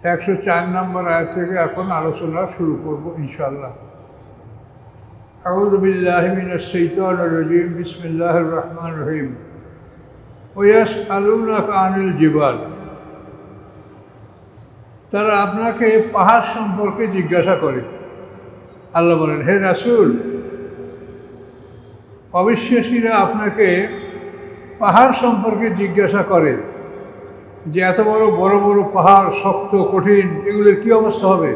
104 নম্বর আয়াত থেকে এখন আলোচনা শুরু করব ইনশাআল্লাহ। আউযু বিল্লাহি মিনাশ শাইতানির রাজীম। বিসমিল্লাহির রহমানির রহিম। ওয়াসআলুনাকা আনিল জিবাল। তারা আপনাকে পাহাড় সম্পর্কে জিজ্ঞাসা করে। আল্লাহ বলেন, হে রাসূল, অবিশ্বাসীরা আপনাকে পাহাড় সম্পর্কে জিজ্ঞাসা করে যে এত বড় বড় বড় পাহাড়, শক্ত কঠিন, এগুলোর কী অবস্থা হবে।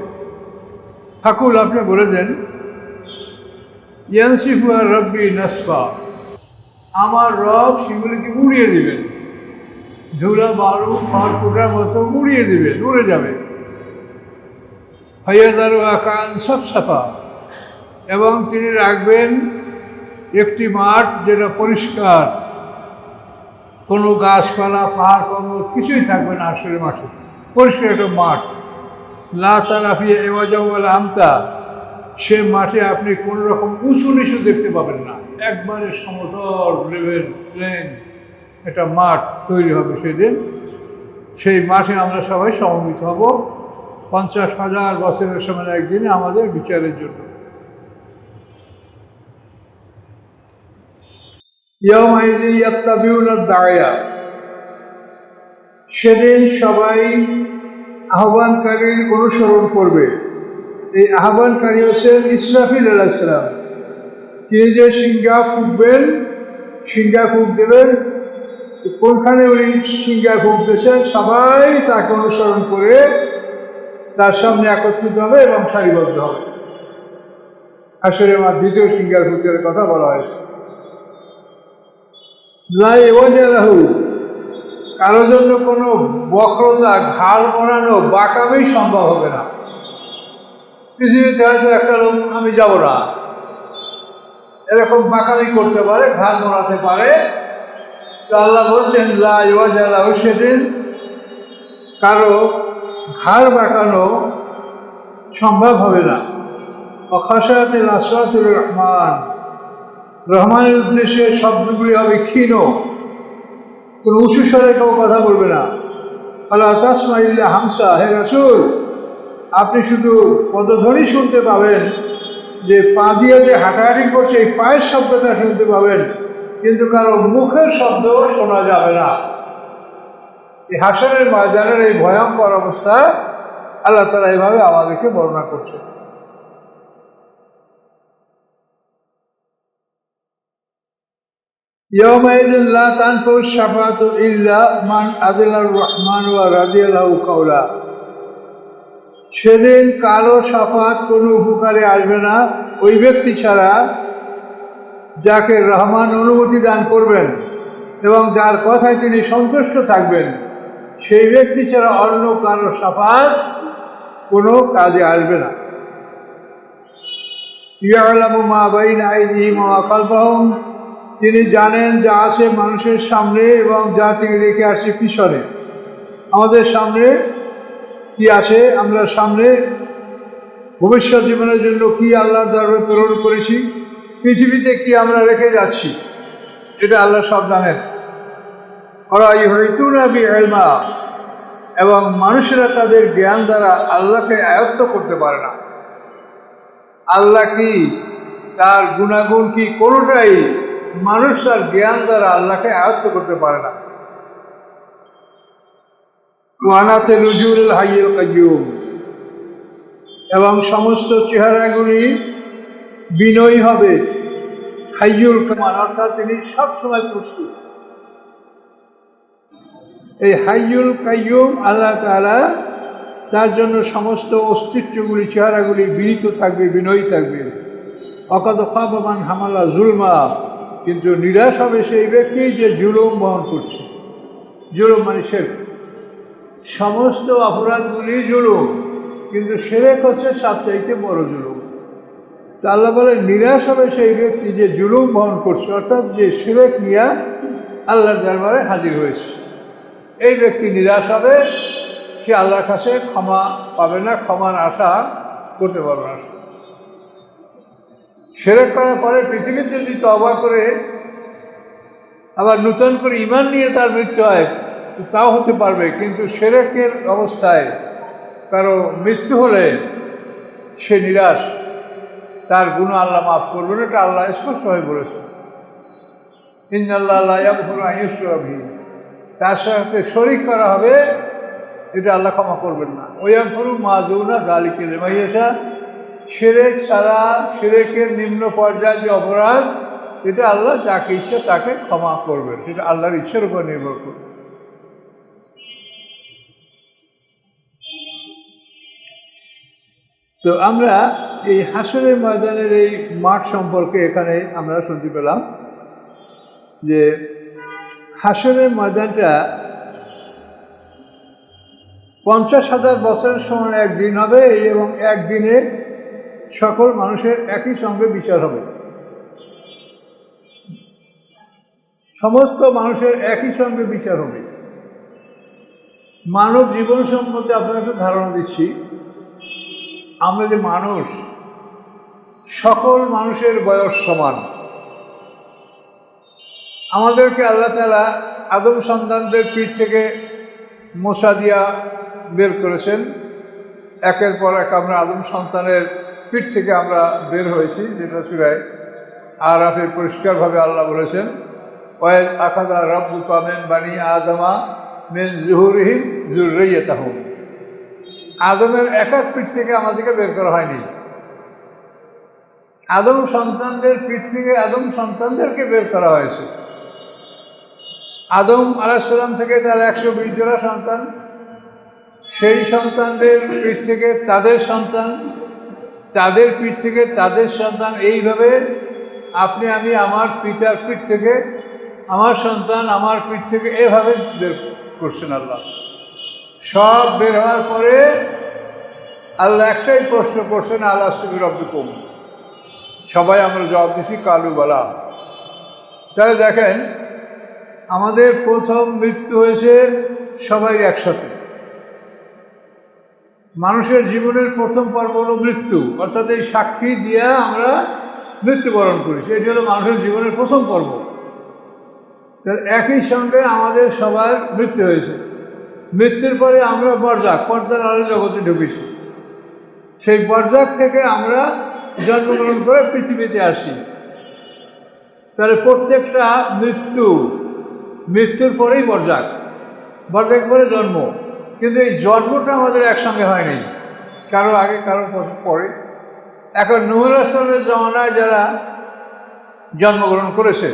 ফাকুল, আপনি বলে দেন, ইয়ানসিফু রাব্বি নাসফা, আমার রব সেগুলিকে উড়িয়ে দিবেন, ধুলা বালু খড়কুটার মতো উড়িয়ে দিবেন, উড়ে যাবে। ফায়াজারু আকান সাফসাফা, এবং তিনি রাখবেন একটি মাঠ যেটা পরিষ্কার, কোনো গাছপালা পাহাড় কোনো কিছুই থাকবে না। আসলে মাঠে পরিষ্কার একটা মাঠ। লা তারা ফিহা ইওয়াজা ওয়ালা আমতা, সে মাঠে আপনি কোনো রকম উঁচু নিচু দেখতে পাবেন না, একবারে সমতল লেভেল প্লেন একটা মাঠ তৈরি হবে সেদিন। সেই মাঠে আমরা সবাই সমবেত হব 50,000 বছরের সময় একদিনে আমাদের বিচারের জন্য। ইয়াউমাইযি ইয়াত্তাবিউনা দাইয়া, সেদিন সবাই আহ্বানকারীর অনুসরণ করবে। এই আহ্বানকারী হচ্ছেন ইসরাফিল আলাইহিস সালাম। তিনি যে সিংহা ফুঁকবেন, সিংহা ফুঁক দেবেন, কোনখানে উনি সিংহা ফুঁক দিয়েছেন সবাই তাকে অনুসরণ করে তার সামনে একত্রিত হবে এবং সারিবদ্ধ হবে। আসলে আমার দ্বিতীয় সিংহার ফুঁকের কথা বলা হয়েছে। লা ইওয়াজা লাহু, কারো জন্য কোনো বক্রতা, ঘাড় মোড়ানো, বাঁকামি সম্ভব হবে না। পৃথিবীতে হয়তো একটা লোক আমি যাব না এরকম বাঁকামি করতে পারে, ঘাড় মোড়াতে পারে। তো আল্লাহ বলছেন লা ইওয়াজা লাহু, সেদিন কারো ঘাড় বাঁকানো সম্ভব হবে না। অখাশায়াতিল আসওয়াতুর রহমান, রহমানের উদ্দেশ্যে শব্দগুলি হবে ক্ষীণ, কোনো উঁচু স্বরে কেউ কথা বলবে না। আল্লাহ তাসমা ইল্লা হামসা, হে রাসূল, আপনি শুধু পদধ্বনি শুনতে পাবেন, যে পা দিয়ে যে হাঁটাহাঁটি করছে এই পায়ের শব্দটা শুনতে পাবেন, কিন্তু কারো মুখের শব্দ শোনা যাবে না। এই হাসরের ময়দানের এই ভয়ঙ্কর অবস্থা আল্লাহ তাআলা এইভাবে আমাদেরকে বর্ণনা করছে। ইয়াউমাইযিন লা তানফাউ শাফাআতু ইল্লা মান আযিনার রহমান ওয়া রাদিয়া লাহু কাওলা, সেদিন কারো শাফাত কোনো উপকারে আসবে না ওই ব্যক্তি ছাড়া যাকে রহমান অনুমতি দান করবেন এবং যার কথায় তিনি সন্তুষ্ট থাকবেন। সেই ব্যক্তি ছাড়া অন্য কারো শাফাত কোনো কাজে আসবে না। ইয়ালামু মা বাইনা আইদিহিম ওয়া খালফাহুম, তিনি জানেন যা আছে মানুষের সামনে এবং যা তিনি রেখে আসে পিছনে। আমাদের সামনে কি আছে, আমরা সামনে ভবিষ্যৎ জীবনের জন্য কি আল্লাহর দরবারে প্রেরণ করেছি, পৃথিবীতে কি আমরা রেখে যাচ্ছি, এটা আল্লাহ সব জানেন। ওরা ইউহিতুনা বিইলমা, এবং মানুষেরা তাদের জ্ঞান দ্বারা আল্লাহকে আয়ত্ত করতে পারে না। আল্লাহ কি, তার গুণাগুণ কি, কোনোটাই মানুষ তার জ্ঞান দ্বারা আল্লাহকে আয়ত্ত করতে পারে না। ওয়ানাতে নুজুরুল হাইয়ুল কাইয়্যুম, এবং সমস্ত চেহারাগুলি বিনয়ী হবে। হাইয়ুল কাইয়্যুম অর্থাৎ তিনি সবসময় প্রস্তুত। এই হাইয়ুল কাইয়্যুম আল্লাহ তাআলা, তার জন্য সমস্ত অস্তিত্বগুলি, চেহারাগুলি বিনীত থাকবে, বিনয়ী থাকবে। অকাদ খাবা মান হামালা জুলমা, কিন্তু নিরাশ হবে সেই ব্যক্তি যে জুলুম বহন করছে। জুলুম মানে শিরক, সমস্ত অপরাধগুলি জুলুম, কিন্তু শিরক হচ্ছে সবচাইতে বড় জুলুম। তো আল্লাহ বলে নিরাশ হবে সেই ব্যক্তি যে জুলুম বহন করছে, অর্থাৎ যে শিরক নিয়ে আল্লাহর দরবারে হাজির হয়েছে। এই ব্যক্তি নিরাশ হবে, সে আল্লাহর কাছে ক্ষমা পাবে না, ক্ষমার আশা করতে পারবে না। শিরক করার পরে পৃথিবীতে যদি তওবা করে আবার নূতন করে ঈমান নিয়ে তার মৃত্যু হয় তো তাও হতে পারবে, কিন্তু শিরকের অবস্থায় কারো মৃত্যু হলে সে নিরাশ, তার গুনাহ আল্লাহ মাফ করবেন, এটা আল্লাহ স্পষ্টভাবে বলেছেন। ইন্নাল্লাহ লা ইয়াগফিরু আন ইউশরাকা বিহি, তার সাথে শরীক করা হবে, এটা আল্লাহ ক্ষমা করবেন না। ওয়া ইয়াগফিরু মা দুনা যালিকা লিমান ইয়াশা, শিরক ছাড়া, শিরকের নিম্ন পর্যায়ে যে অপরাধ, এটা আল্লাহ যাকে ইচ্ছা তাকে ক্ষমা করবেন, সেটা আল্লাহর ইচ্ছার উপর নির্ভর করবে। তো আমরা এই হাসরের ময়দানের এই মাঠ সম্পর্কে এখানে আমরা শুনতে পেলাম যে হাসরের ময়দানটা 50,000 বছরের সমান একদিন হবে, এবং একদিনে সকল মানুষের একই সঙ্গে বিচার হবে। সমস্ত মানুষের একই সঙ্গে বিচার হবে। মানব জীবন সম্বন্ধে আপনার একটু ধারণা দিচ্ছি। আমরা যে মানুষ, সকল মানুষের বয়স সমান। আমাদেরকে আল্লাহ তাআলা আদম সন্তানদের পিঠ থেকে মোছা দিয়া বের করেছেন। একের পর এক আমরা আদম সন্তানের পিঠ থেকে আমরা বের হয়েছি, যেটা সূরা আরাফে পরিষ্কারভাবে আল্লাহ বলেছেন, ওয়াইজ আখাযা রাব্বুকা মিন বানি আদমা মিন যুহুরিহিম যুররিয়াতাহুম। আদমের একার পিঠ থেকে আমাদেরকে বের করা হয়নি, আদম সন্তানদের পিঠ থেকে আদম সন্তানদেরকে বের করা হয়েছে। আদম আলাইহিস সালাম থেকে তার 120 জোড়া সন্তান, সেই সন্তানদের পিঠ থেকে তাদের সন্তান, তাদের পিঠ থেকে তাদের সন্তান, এইভাবে আপনি আমি আমার পিতার পিঠ থেকে আমার সন্তান, আমার পিঠ থেকে, এভাবে বের করছেন আল্লাহ। সব বের হওয়ার পরে আল্লাহ একটাই প্রশ্ন করছেন, আলাস্তু বিরব্বিকুম। সবাই আমরা জবাব দিছি কালু বালা। তাহলে দেখেন, আমাদের প্রথম মৃত্যু হয়েছে সবাই একসাথে। মানুষের জীবনের প্রথম পর্ব হলো মৃত্যু, অর্থাৎ এই সাক্ষী দিয়ে আমরা মৃত্যুবরণ করেছি, এটি হলো মানুষের জীবনের প্রথম পর্ব। তার একই সঙ্গে আমাদের সবার মৃত্যু হয়েছে। মৃত্যুর পরে আমরা বরজাক, পর্দার আলো জগতে ঢুকেছি। সেই বরজাক থেকে আমরা জন্মগ্রহণ করে পৃথিবীতে আসি। তাহলে প্রত্যেকটা মৃত্যুর পরেই বরজাক, বরজাক পরে জন্ম। কিন্তু এই জন্মটা আমাদের একসঙ্গে হয়নি, কারো আগে কারো পরে। এখন নূহ আলাইহিস সালামের জমানায় যারা জন্মগ্রহণ করেছে,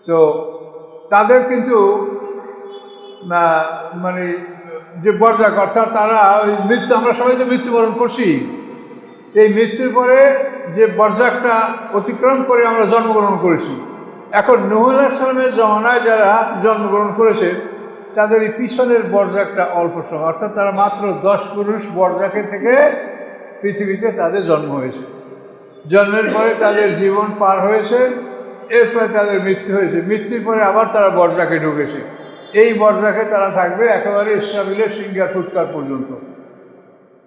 তো তাদের কিন্তু মানে যে বরজাক, অর্থাৎ তারা ওই মৃত্যু, আমরা সবাই তো মৃত্যুবরণ করছি, এই মৃত্যুর পরে যে বরজাকটা অতিক্রম করে আমরা জন্মগ্রহণ করেছি। এখন নূহ আলাইহিস সালামের জমানায় যারা জন্মগ্রহণ করেছে, তাদের এই পিছনের বরজাকটা অল্প সময়, অর্থাৎ তারা মাত্র 10 পুরুষ বরজাকে থেকে পৃথিবীতে তাদের জন্ম হয়েছে। জন্মের পরে তাদের জীবন পার হয়েছে, এরপরে তাদের মৃত্যু হয়েছে। মৃত্যুর পরে আবার তারা বরজাকে ঢুকেছে। এই বরজাকে তারা থাকবে একেবারে ইসরাফিলের সিংহার ফুৎকার পর্যন্ত।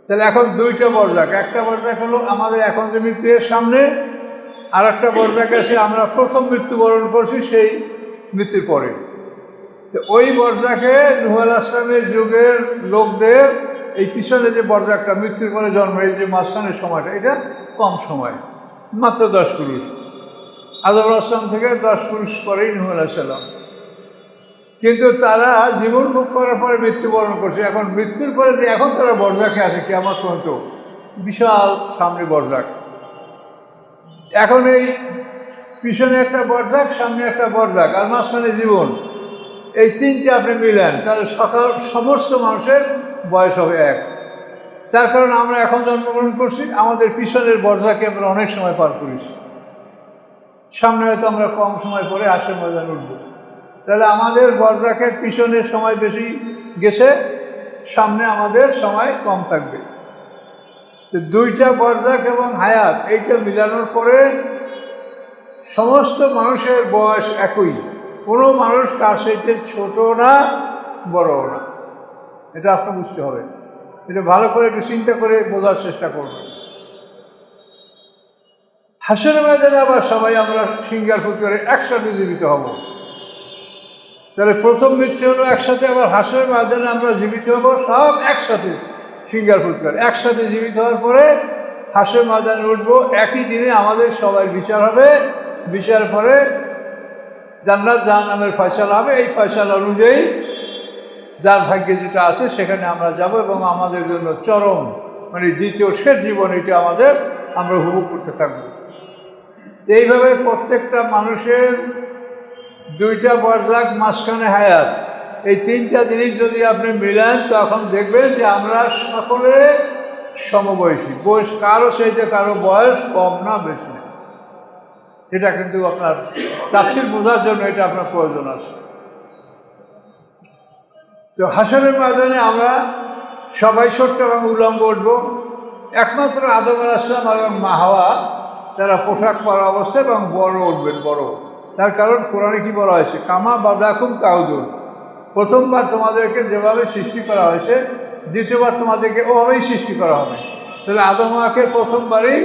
তাহলে এখন দুইটা বরজাক, একটা বরজাক হলো আমাদের এখন যে মৃত্যু এর সামনে, আর একটা বরজাক এসে আমরা প্রথম মৃত্যুবরণ করছি সেই মৃত্যুর পরে। তো ওই বরজাকে নূহ আলাইহিস সালামের যুগের লোকদের এই পিছনে যে বরজাকটা মৃত্যুর পরে জন্ম, এই যে মাঝখানের সময়টা, এটা কম সময়, মাত্র 10 পুরুষ। আদম আলাইহিস সালাম থেকে 10 পুরুষ পরেই নূহ আলাইহিস সালাম। কিন্তু তারা জীবন ভোগ করার পরে মৃত্যুবরণ করছে। এখন মৃত্যুর পরে যে এখন তারা বরজাকে আসে কিয়ামত পর্যন্ত, বিশাল সামনে বরজাক। এখন এই পিছনে একটা বরজাক, সামনে একটা বরজাক, আর মাঝখানে জীবন, এই তিনটে আপনি মিলেন, তাহলে সমস্ত মানুষের বয়স হবে এক। তার কারণ আমরা এখন জন্মগ্রহণ করছি, আমাদের পিছনের বরজাকে আমরা অনেক সময় পার করেছি, সামনে হয়তো আমরা কম সময় পরে হাসরের ময়দানে উঠব। তাহলে আমাদের বরজাকের পিছনের সময় বেশি গেছে, সামনে আমাদের সময় কম থাকবে। তো দুইটা বরজাক এবং হায়াত, এইটা মিলানোর পরে সমস্ত মানুষের বয়স একই। কোনো মানুষ কার সাথে ছোট না, বড়ও না, এটা আপনার বুঝতে হবে। এটা ভালো করে একটু চিন্তা করে বোঝার চেষ্টা করবেন। হাসরের ময়দানে আবার সবাই আমরা সিংহার ফুৎকারে একসাথে জীবিত হব। তো তাহলে প্রথম মৃত্যু হলো একসাথে, আবার হাসরের ময়দানে আমরা জীবিত হব সব একসাথে, সিঙ্গার ফুৎকার একসাথে জীবিত হওয়ার পরে হাসরের ময়দানে উঠবো। একই দিনে আমাদের সবাই বিচার হবে। বিচার পরে জান্নাত জাহান্নামের ফয়সালা হবে। এই ফয়সালা অনুযায়ী যার ভাগ্যে যেটা আছে সেখানে আমরা যাব এবং আমাদের জন্য চরম মানে দ্বিতীয় শেষ জীবন এটা আমরা উপভোগ করতে থাকবো। এইভাবে প্রত্যেকটা মানুষের দুইটা বরজাক, মাঝখানে হায়াত, এই তিনটা জিনিস যদি আপনি মিলান তখন দেখবেন যে আমরা সকলে সমবয়সী। বয়স কারো চাইতে কারো বয়স কম না বেশি না। এটা কিন্তু আপনার তাফসীর বোঝার জন্য এটা আপনার প্রয়োজন আছে। তো হাসরের ময়দানে আমরা সবাই ছোট্ট এবং উলঙ্গ উঠব। একমাত্র আদম আলাইহিস সালাম এবং মা হাওয়া তারা পোশাক পরা অবস্থায় এবং বড় উঠবেন, বড়। তার কারণ কোরআনে কি বলা হয়েছে, কামা বাদাকুম তাউদুন, প্রথমবার তোমাদেরকে যেভাবে সৃষ্টি করা হয়েছে দ্বিতীয়বার তোমাদেরকে ওভাবেই সৃষ্টি করা হবে। তাহলে আদম হাওয়াকে প্রথমবারই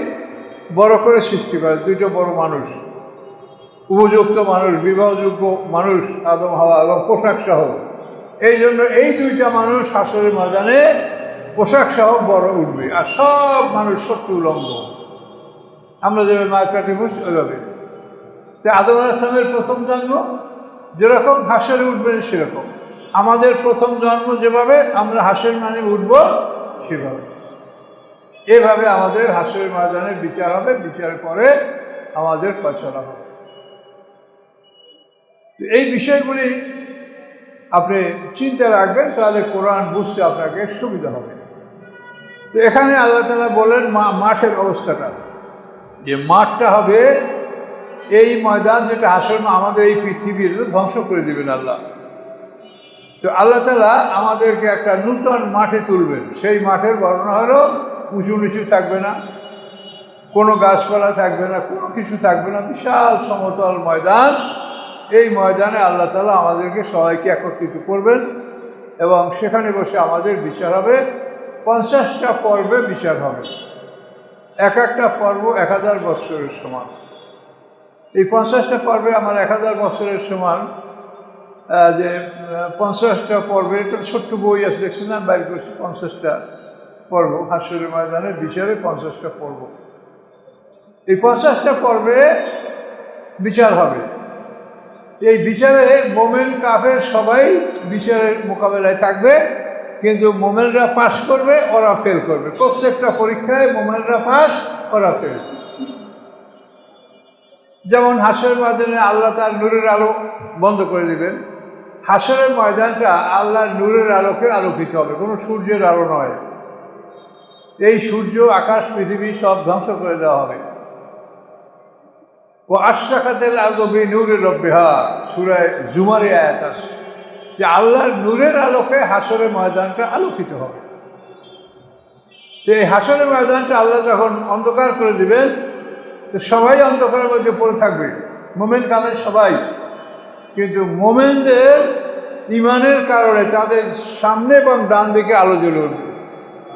বড় করে সৃষ্টি করে, দুইটা বড় মানুষ, উপযুক্ত মানুষ, বিবাহযোগ্য মানুষ আদম হাওয়া এবং পোশাক সহ। এই জন্য এই দুইটা মানুষ হাসরের ময়দানে পোশাক সহ বড় উঠবে, আর সব মানুষ ছোট্ট উলঙ্গ। আমরা যেভাবে মায়ের কাটে বসি ওইভাবে। তো আদম আলাইহিস সালামের প্রথম জন্ম যেরকম হাসরে উঠবেন সেরকম, আমাদের প্রথম জন্ম যেভাবে আমরা হাসরের মানে উঠব সেভাবে। এভাবে আমাদের হাসরের ময়দানে বিচার হবে। বিচার করে আমাদের ফয়সালা হবে। এই বিষয়গুলি আপনি চিন্তা রাখবেন, তাহলে কোরআন বুঝতে আপনাকে সুবিধা হবে। তো এখানে আল্লাহ তাআলা বলেন মাঠের অবস্থাটা, যে মাঠটা হবে এই ময়দান যেটা হাসর, আমাদের এই পৃথিবীর ধ্বংস করে দেবেন আল্লাহ। তো আল্লাহ তাআলা আমাদেরকে একটা নূতন মাঠে তুলবেন। সেই মাঠের বর্ণনা হলো উঁচু নিচু থাকবে না, কোনো গাছপালা থাকবে না, কোনো কিছু থাকবে না, বিশাল সমতল ময়দান। এই ময়দানে আল্লাহ তাআলা আমাদেরকে সবাইকে একত্রিত করবেন এবং সেখানে বসে আমাদের বিচার হবে। 50টা পর্বে বিচার হবে, এক একটা পর্ব 1000 বৎসরের সমান। এই 50টা পর্বে আমার 1000 বৎসরের সমান। যে 50টা পর্বে, এটা ছোট্ট বই আছে দেখছেন না, বাইর করছি 50টা পর্ব হাসরের ময়দানে বিচারে 50টা পর্ব। এই 50টা পর্বে বিচার হবে। এই বিচারে মোমেন কাফের সবাই বিচারের মোকাবেলায় থাকবে, কিন্তু মোমেনরা পাস করবে, ওরা ফেল করবে। প্রত্যেকটা পরীক্ষায় মোমেনরা পাস, ওরা ফেল। যেমন হাসরের ময়দানে আল্লাহ তার নূরের আলো বন্ধ করে দিবেন। হাসরের ময়দানটা আল্লাহর নূরের আলোকে আলোকিত হবে, কোনো সূর্যের আলো নয়। এই সূর্য, আকাশ, পৃথিবী সব ধ্বংস করে দেওয়া হবে। ও আশরাকাতিল আরদু বিনূরি রাব্বিহা, সূরা জুমারে আয়াত আছে যে আল্লাহর নূরের আলোকে হাসরের ময়দানটা আলোকিত হবে। তো এই হাসরের ময়দানটা আল্লাহ যখন অন্ধকার করে দিবেন, তো সবাই অন্ধকারের মধ্যে পড়ে থাকবে, মোমেন কামের সবাই। কিন্তু মোমেনদের ইমানের কারণে তাদের সামনে এবং ডান দিকে আলো জ্বলে উঠবে।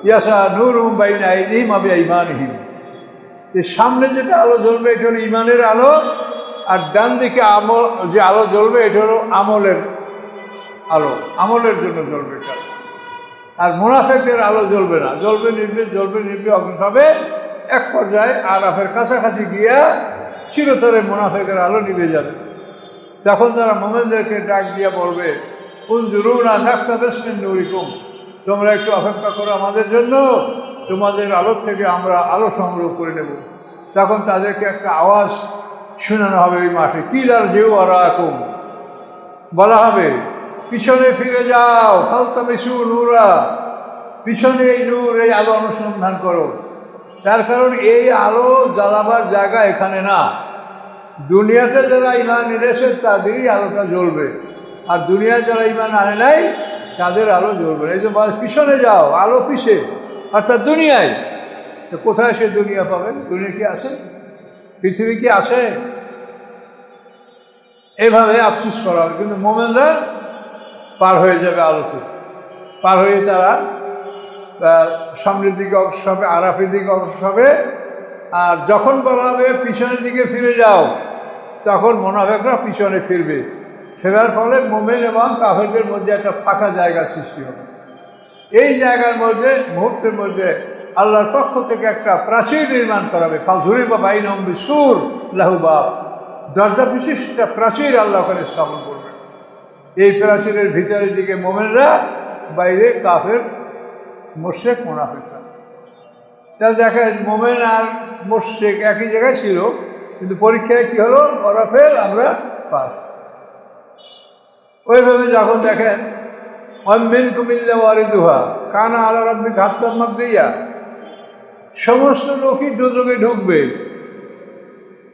ইয়াসা নূরুহুম বাইনা আইদিহিম ওয়া বিআইমানিহিম, যে সামনে যেটা আলো জ্বলবে এটা হলো ইমানের আলো, আর ডান দিকে যে আলো জ্বলবে এটা হলো আমলের আলো, আমলের জন্য জ্বলবে এটা। আর মুনাফিকদের আলো জ্বলবে না, জ্বলবে নিভবে, জ্বলবে নিভবে, অগ্রসর হবে। এক পর্যায়ে আরাফের কাছাকাছি গিয়া চিরতরে মুনাফিকের আলো নিভে যাবে। তখন তারা মোমেনদেরকে ডাক দিয়া বলবে, উনজুরুনা নাকতাবিস মিন নূরিকুম, তোমরা একটু অপেক্ষা করো আমাদের জন্য, তোমাদের আলোর থেকে আমরা আলো সংগ্রহ করে নেব। তখন তাদেরকে একটা আওয়াজ শোনানো হবে ওই মাঠে, কিলার যেও আরাকুম, বলা হবে পিছনে ফিরে যাও, ফালতামিসু নূরা, পিছনে এই নূর, এই আলো অনুসন্ধান করো। তার কারণ এই আলো জ্বালাবার জায়গা এখানে না। দুনিয়াতে যারা ইমান এনেছে তাদেরই আলোটা জ্বলবে, আর দুনিয়ায় যারা ইমান আনে নাই তাদের আলো জ্বলবে না। এই যে পিছনে যাও, আলো পিছে, অর্থাৎ দুনিয়ায়। তো কোথায় সে দুনিয়া পাবেন? দুনিয়া কি আছে? পৃথিবী কি আছে? এভাবে আফসোস করা হবে। কিন্তু মোমেনরা পার হয়ে যাবে আলোতে, পার হয়ে তারা সামনের দিকে অগ্রসর হবে, আরাফের দিকে অগ্রসর হবে। আর যখন বলা হবে পিছনের দিকে ফিরে যাও, তখন মুনাফিকরা পিছনে ফিরবে। ফেরার ফলে মোমেন এবং কাফেরদের মধ্যে একটা ফাঁকা জায়গা সৃষ্টি হবে। এই জায়গার মধ্যে মুহূর্তের মধ্যে আল্লাহর পক্ষ থেকে একটা প্রাচীর নির্মাণ করাবে। ফাজুরি বা বাইনহুম বিসুর লাহু বাব, দরজা বিশিষ্ট প্রাচীর আল্লাহ ওখানে স্থাপন করবে। এই প্রাচীরের ভিতরের দিকে মোমেনরা, বাইরে কাফের মুশরিক মুনাফিকরা। তাহলে দেখেন মোমেন আর মুশরিক একই জায়গায় ছিল, কিন্তু পরীক্ষায় কি হলো? ওরা ফেল, আমরা পাস। ওইভাবে যখন দেখেন মিনকুম ইল্লা ওয়ারিদুহা কানা আলা রাব্বিকা হাতমান মাকদিয়া, সমস্ত লোকই দোজখে ঢুকবে,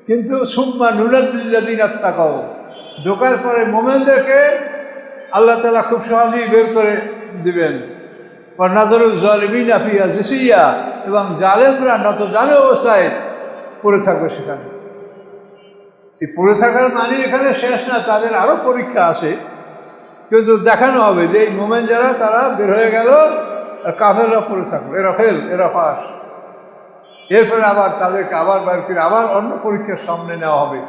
কিন্তু সুম্মা নুনাজ্জিল্লাযিনা তাকাউ, ঢোকার পরে মোমেনদেরকে আল্লাহ তাআলা খুব সহজেই বের করে দিবেন। ওয়া নাযারু যালিমিনা ফিহা জিসিয়া, এবং জালেমরা নতজানু অবস্থায় পড়ে থাকবে সেখানে। এই পড়ে থাকার মানে এখানে শেষ না, তাদের আরও পরীক্ষা আছে, কিন্তু দেখানো হবে যে এই মোমেন যারা তারা বের হয়ে গেল, আর কাফেররা পড়ে থাকলো, এরা ফেল, এরা পাস। এরপরে আবার তাদেরকে আবার বের করে আবার অন্য পরীক্ষার সামনে নেওয়া হবে।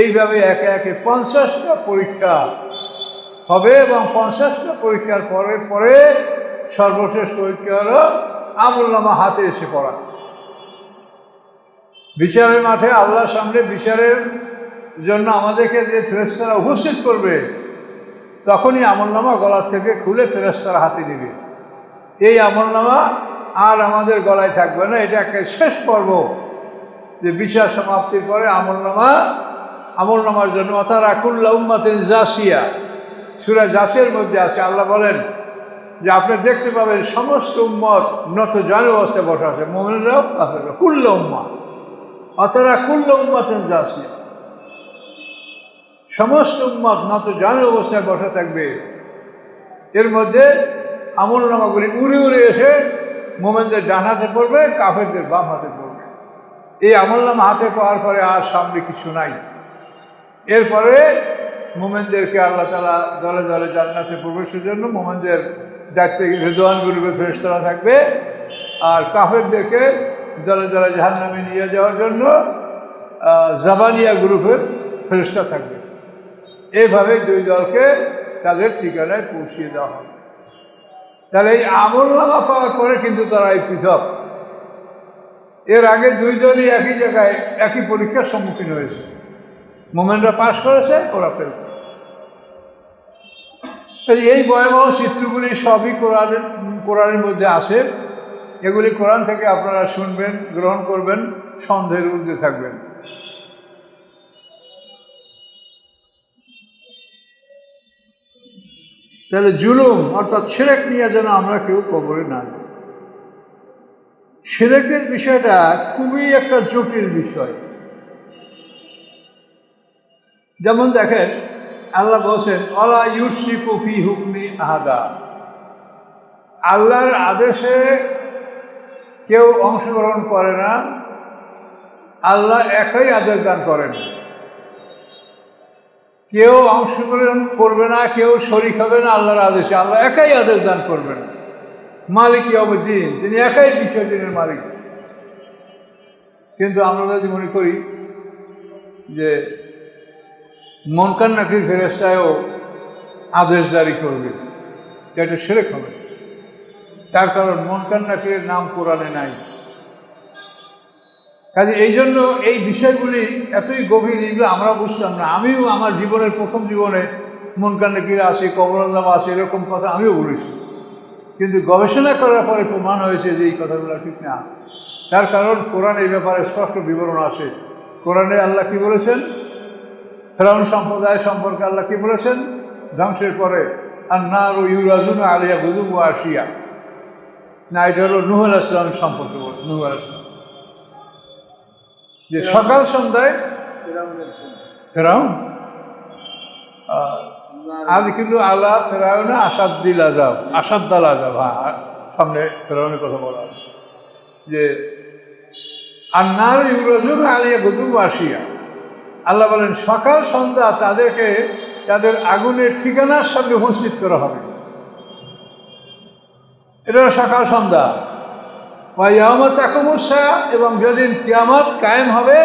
এইভাবে একে একে 50টা পরীক্ষা হবে, এবং 50টা পরীক্ষার পরে পরে সর্বশেষ পরীক্ষা হলো আমলনামা হাতে এসে পড়া। বিচারের মাঠে আল্লাহর সামনে বিচারের জন্য আমাদেরকে যে ফেরেশতারা উপস্থিত করবে, তখনই আমলনামা গলার থেকে খুলে ফেরেশতারা হাতে নেবে। এই আমলনামা আর আমাদের গলায় থাকবে না। এটা একটা শেষ পর্ব, যে বিচার সমাপ্তির পরে আমলনামার জন্য অতারা কুল্লা উম্মাতিন জাসিয়া, সূরা জাসিয়ার মধ্যে আছে। আল্লাহ বলেন যে আপনি দেখতে পাবেন সমস্ত উম্মত নত জানু অবস্থায় বসা আছে, মুমিনরাও কাফেররাও, কুল্লা উম্মা, অতারা কুল্লা উম্মাতিন জাসিয়া, সমস্ত উম্মত নত জানু অবস্থায় বসা থাকবে। এর মধ্যে আমলনামাগুলি উড়ে উড়ে এসে মোমেনদের ডান হাতে পড়বে, কাফেরদের বাম হাতে পড়বে। এই আমলনামা হাতে পাওয়ার পরে আর সামনে কিছু নাই। এরপরে মোমেনদেরকে আল্লাহ তাআলা দলে দলে জান্নাতে প্রবেশের জন্য মোমেনদের দায়িত্বে রিদওয়ান গ্রুপের ফেরেশতারা থাকবে, আর কাফেরদেরকে দলে দলে জাহান্নামে নিয়ে যাওয়ার জন্য জাবানিয়া গ্রুপের ফেরেশতা থাকবে। এইভাবে দুই দলকে তাদের ঠিকানায় পৌঁছিয়ে দেওয়া হবে। তাহলে এই আমলনামা পাওয়ার পরে কিন্তু তারা এই পৃথক। এর আগে দুই দলই একই জায়গায় একই পরীক্ষার সম্মুখীন হয়েছে। মোমেনরা পাশ করেছে, ওরা ফেল করেছে। এই ভয়াবহ চিত্রগুলি সবই কোরআনের মধ্যে আছে। এগুলি কোরআন থেকে আপনারা শুনবেন, গ্রহণ করবেন, সন্দেহের ঊর্ধ্বে থাকবেন। তাহলে জুলুম অর্থাৎ শিরক নিয়ে যেন আমরা কেউ কবরে না যাই। শিরকের বিষয়টা খুবই একটা জটিল বিষয়। যেমন দেখেন আল্লাহ বলছেন আলা ইউশরিকু ফি হুকমি আহাদা, আল্লাহর আদেশে কেউ অংশগ্রহণ করে না, আল্লাহ একাই আদেশ দান করেন। কেউ অংশগ্রহণ করবে না, কেউ শরীক হবে না আল্লাহর আদেশে, আল্লাহ একাই আদেশ দান করবেন। মালিক ইয়াউমিদ্দিন, তিনি একাই বিষয়দিনের মালিক। কিন্তু আমরা যদি মনে করি যে মুনকার নাকির ফেরেশতাও আদেশ জারি করবে, এটা শিরক হবে। তার কারণ মুনকার নাকিরের নাম কোরআনে নাই। কাজে এই জন্য এই বিষয়গুলি এতই গভীর, এগুলো আমরা বুঝতাম না। আমিও আমার জীবনের প্রথম জীবনে মুনকার নাকির আসে, কবর আযাব আসে, এরকম কথা আমিও বলেছি। কিন্তু গবেষণা করার পরে প্রমাণ হয়েছে যে এই কথাগুলো ঠিক না। তার কারণ কোরআন এই ব্যাপারে স্পষ্ট বিবরণ আসে। কোরআনে আল্লাহ কি বলেছেন? ফিরআউন সম্প্রদায় সম্পর্কে আল্লাহ কি বলেছেন? ধ্বংসের পরে আন-নারু ইউরাজুনা আলাইহা গুদুওয়ান ওয়া আশিয়া। না, এটা হলো নূহ আলাইহিস সালাম সম্পর্কে বলে। নূহ আলাইহিস সালাম যে সকাল সন্ধ্যায় ফিরআউন আজ কিন্তু আল্লাহ ফেরাউনা আসাদ্দিল আজাব, আসাদ্দাল আজাব। হ্যাঁ, সামনে ফেরাউনের কথা বলা আছে যে আন্নার ইউরাজুন আলিয়া গুদুম আসিয়া। আল্লাহ বলেন সকাল সন্ধ্যা তাদেরকে তাদের আগুনের ঠিকানার সামনে উপস্থিত করা হবে। এটা সকাল সন্ধ্যা। ওয়াইয়াউমা তাকুমুস সাআ, এবং যেদিন কিয়ামত কায়েম হবে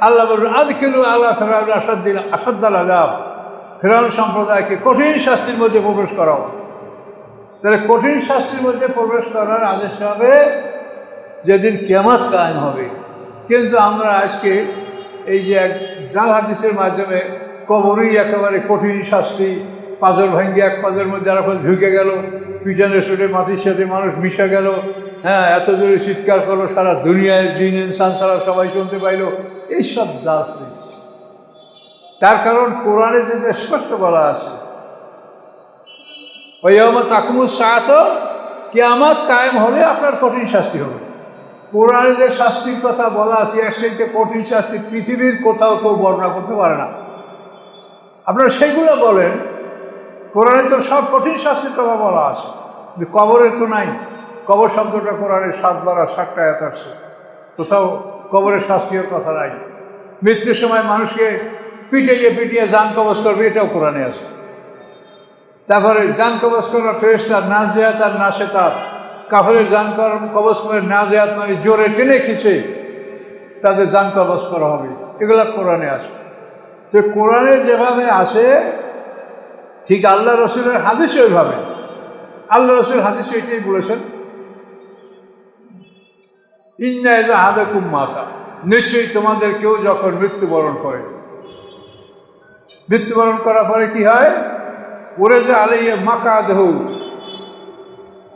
আল্লাহ বলেন আদখিলু আলা ফিরআউনা আসাদ্দাল আজাব, ফেরাউন সম্প্রদায়কে কঠিন শাস্তির মধ্যে প্রবেশ করাও। তাহলে কঠিন শাস্তির মধ্যে প্রবেশ করার আদেশটা হবে যেদিন কিয়ামত কায়েম হবে। কিন্তু আমরা আজকে এই যে এক জাল হাদিসের মাধ্যমে কবরই একেবারে কঠিন শাস্তি, পাঁজর ভাঙ্গি এক পাঁজের মধ্যে আর ঝুঁকে গেল, পিটানের সুরে মাটির সাথে মানুষ মিশে গেল, হ্যাঁ এত জোরে চিৎকার করলো, সারা দুনিয়ায় জিন ইনসান সারা সবাই শুনতে পাইল, এইসব জাল হাদিস। তার কারণ কোরআনে যেটা স্পষ্ট বলা আছে, ওয়াইয়াউমা তাকুমুস সাআত, কিয়ামত কায়েম হলে আপনার কঠিন শাস্তি হবে। কোরআনে যে শাস্তির কথা বলা আছে এর চাইতে কঠিন শাস্তি পৃথিবীর কোথাও কেউ বর্ণনা করতে পারে না। আপনারা সেইগুলো বলেন, কোরআনে তো সব কঠিন শাস্তির কথা বলা আছে, কিন্তু কবরে তো নাই। কবর শব্দটা কোরআনের 7 বার 7টা আয়াত আসছে, কোথাও কবরের শাস্তির কথা নাই। মৃত্যুর সময় মানুষকে পিটিয়ে পিটিয়ে জান কবজ করবে, এটাও কোরআনে আছে। তারপরে জান কবজ করা ফেরেশতা নাজিয়াত আর নাশেতাত, কাফেরের জান কবজ করে নাজিয়াত মানে জোরে টেনে খিচে তাদের জান কবজ করা হবে, এগুলো কোরআনে আছে। তো কোরআনে যেভাবে আছে ঠিক আল্লাহ রসুলের হাদিসে ওইভাবে। আল্লাহ রসুল হাদিসে এটাই বলেছেন, ইন্না ইযা আহাদাকুম মাতা, নিশ্চয়ই তোমাদের কেউ যখন মৃত্যুবরণ করে, মৃত্যুবরণ করার পরে কি হয়, ওরে যে আলাইয়া মাকাদহু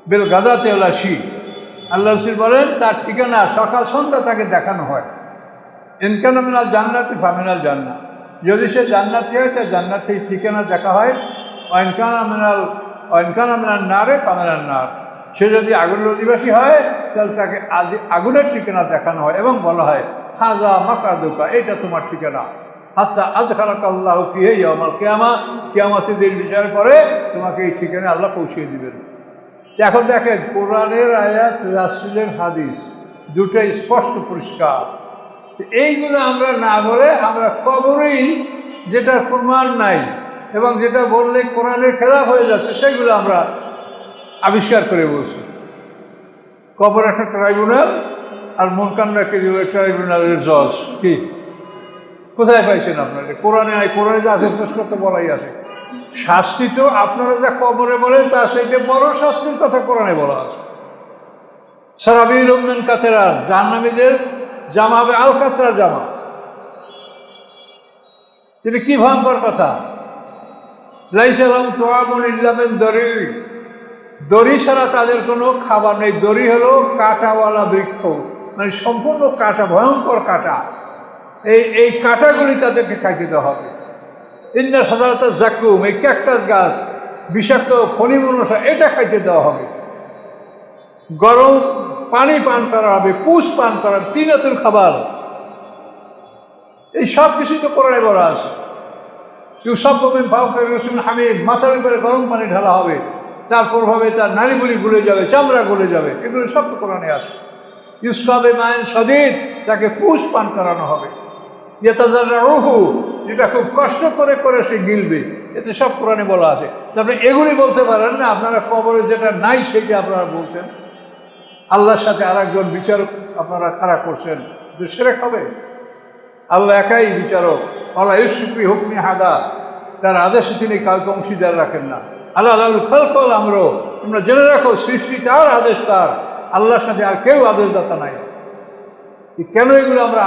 বেল গাদাতে লাশি, আল্লাহ রসুল বলেন তার ঠিকানা সকাল সন্ধ্যা তাকে দেখানো হয়। ইনকানা মিনাল জান্নাতি ফামিনাল জান্নাত, যদি সে জান্নাতি হয় তার জান্নাতেই ঠিকানা দেখা হয়। অনকানা মিনাল নারে ফামিনাল নার, সে যদি আগুনের অধিবাসী হয় তাহলে তাকে আগুনের ঠিকানা দেখানো হয় এবং বলা হয় হাজা মাকাদুকা, এটা তোমার ঠিকানা। হাত্তা আদখালাকাল্লাহু ফিহি ইয়াউমাল কিয়ামা, কিয়ামতের দিন বিচার করে তোমাকে এই ঠিকানায় আল্লাহ পৌঁছিয়ে দিবেন। এখন দেখেন কোরআনের আয়াত রাসূলের হাদিস দুটোই স্পষ্ট পরিষ্কার। এইগুলো আমরা না বলে আমরা কবরেই যেটার প্রমাণ নাই এবং যেটা বললে কোরআনের খেলাফ হয়ে যাচ্ছে সেগুলো আমরা আবিষ্কার করে বলছি। কবর একটা ট্রাইব্যুনাল আর মুনকার নাকির ট্রাইব্যুনালের জজ, কি কোথায় পাইছেন আপনারা? কোরআনে কোরআনে যা আছে শেষ করতে বলাই আছে। শাস্তি তো আপনারা যা কবরে বলেন তার চাইতে বড় শাস্তির কথা কোরআনে বলা আছে। সারাবিল মিন কাতরান, জাহান্নামীদের জামা হবে আল কাতরা জামা। এটা কি ভয়ঙ্কর কথা। লাইসা লাহুম তুআমুন ইল্লা মিন দরি, দড়ি ছাড়া তাদের কোনো খাবার নেই। দড়ি হলো কাঁটাওয়ালা বৃক্ষ, মানে সম্পূর্ণ কাঁটা, ভয়ঙ্কর কাঁটা। এই কাঁটাগুলি তাদেরকে খাইতে দেওয়া হবে। ইন্না সাধারণত জাকুম, এই ক্যাকটাস গাছ, বিষাক্ত ফণিমনসা, এটা খাইতে দেওয়া হবে। গরম পানি পান করা হবে, পুষ পান করা, তিনাতুল খাবার, এই সব কিছুই তো কোরআনে বলা আছে। ইউসাব্বু মিন ফাওকি রাসিল হামিম, মাথার উপরে গরম পানি ঢালা হবে, তার প্রভাবে তার নাড়িভুড়ি গলে যাবে, চামড়া গলে যাবে, এগুলো সব তো কোরআনে আছে। ইউসকা বিমাইন শাদীদ, তাকে পুষ পান করানো হবে। ইয়াতাজাররুহু, যেটা খুব কষ্ট করে করে সে গিলবে, এতে সব কোরআনে বলা আছে। তারপরে এগুলি বলতে পারেন না আপনারা কবরে যেটা নাই সেটা আপনারা বলছেন। আল্লাহর সাথে আর একজন বিচারক আপনারা খাড়া করছেন, যে শিরক হবে। আল্লাহ একাই বিচারক, আল্লাহ ইউসুফি হুকমি হাদা, তার আদেশে তিনি কাউকে অংশীদার রাখেন না। আল্লাহ আল্লাহুল খালকুল আমরু, তোমরা জেনে রাখো সৃষ্টি তার, আদেশ তার, আল্লাহর সাথে আর কেউ আদেশদাতা নাই। কেন এগুলো আমরা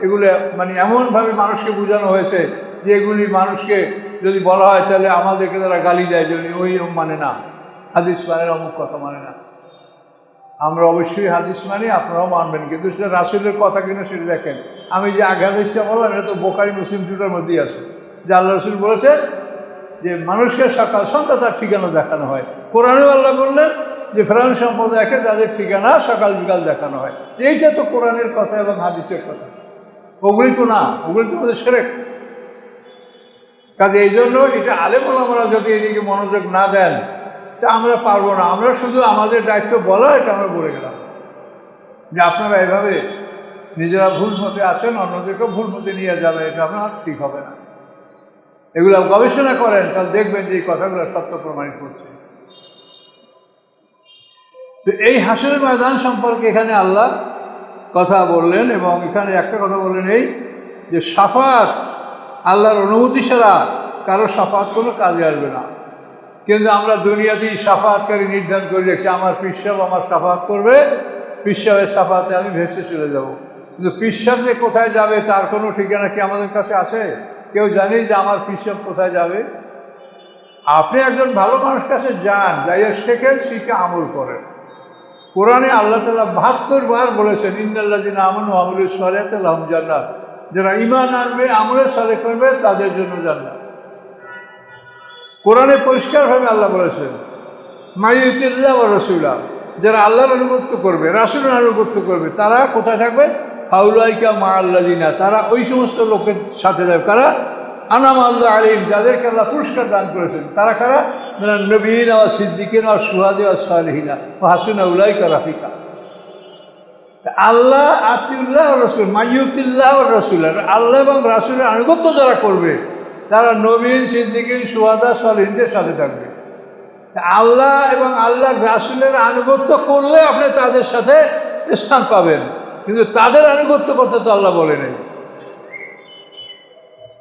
এগুলো মানে এমনভাবে মানুষকে বোঝানো হয়েছে যে এগুলি মানুষকে যদি বলা হয় তাহলে আমাদেরকে তারা গালি দেয় যে ওই মানে না, হাদিস মানে না, অমুক কথা মানে না। আমরা অবশ্যই হাদিস মানি, আপনারাও মানবেন, কিন্তু সেটা রাসূলের কথা কিনা সেটা দেখেন। আমি যে আগে হাদিসটা বললাম এটা তো বোখারি মুসলিম দুটোর মধ্যেই আছে, যে আল্লাহ রসুল বলেছেন যে মানুষকে সকাল সন্ধ্যা তার ঠিকানা দেখানো হয়। কোরআনেও আল্লাহ বললেন যে ফেরাউন সম্প্রদায়কে তাদের ঠিকানা সকাল বিকাল দেখানো হয়। এইটা তো কোরআনের কথা এবং হাদিসের কথা, ওগুলি তো না, ওগুলি তো আমাদের শিরক। কাজে এই জন্য এটা আলেম ওলামারা যদি এদিকে মনোযোগ না দেন তা আমরা পারবো না। আমরা শুধু আমাদের দায়িত্ব বলা, এটা আমরা বলে গেলাম যে আপনারা এভাবে নিজেরা ভুল মতে আসেন, অন্যদেরকেও ভুল মতে নিয়ে যাবেন, এটা আপনার ঠিক হবে না। এগুলো গবেষণা করেন, তাহলে দেখবেন যে এই কথাগুলো সত্য প্রমাণিত হচ্ছে। তো এই হাসরের ময়দান সম্পর্কে এখানে আল্লাহ কথা বললেন, এবং এখানে একটা কথা বললেন এই যে শাফাত আল্লাহর অনুমতি ছাড়া কারো সাফাত কোনো কাজে আসবে না। কিন্তু আমরা দুনিয়াতেই সাফাতকারী নির্ধারণ করে রেখেছি, আমার পীর সাহেব আমার সাফাত করবে, পীর সাহেবের সাফাতে আমি ভেসে চলে যাব। কিন্তু পীর সাহেব যে কোথায় যাবে তার কোনো ঠিকানা কি আমাদের কাছে আছে? কেউ জানি যে আমার পীর সাহেব কোথায় যাবে? আপনি একজন ভালো মানুষের কাছে যান, যাইয়া শেখেন, শিখে আমল করেন। কোরআনে আল্লাহ তাআলা ৭২ বার বলেছেন, ইন্নাল্লাযিনা আমানু ওয়া আমিলুস সালিহাতি লাহুম জান্নাত, যারা ঈমান আনবে, আমলে সালেহ করবে, তাদের জন্য জান্নাত। কোরআনে পরিষ্কারভাবে আল্লাহ বলেছেন, মাইয়ুতিল্লাহ ওয়া রাসূলা, যারা আল্লাহর আনুগত্য করবে, রাসূলের আনুগত্য করবে, তারা কোথায় থাকবে? ফাউলাইকা মাআল্লাযিনা, তারা ওই সমস্ত লোকের সাথে যাবে। কারা? আনাম আল্লাহ আলাইহিম, যাদেরকে আল্লাহ পুরস্কার দান করেছেন। তারা কারা? মিনান নবিয়্যিনা ওয়া সিদ্দিকিনা ওয়া শুহাদা ওয়া সালিহিনা ওয়া হাসুনা উলাইকা রাফিকা। আল্লাহ আতিউল্লাহ রাসূল, মাইয়ুতিল্লাহ ওয়া রাসূল, আল্লাহ এবং রাসূলের আনুগত্য যারা করবে তারা নবীন, সিদ্দিকিন, শুহাদা, সালিহিনদের সাথে থাকবে। আল্লাহ এবং আল্লাহর রাসূলের আনুগত্য করলে আপনি তাদের সাথে স্থান পাবেন, কিন্তু তাদের আনুগত্য করতে তো আল্লাহ বলে নাই।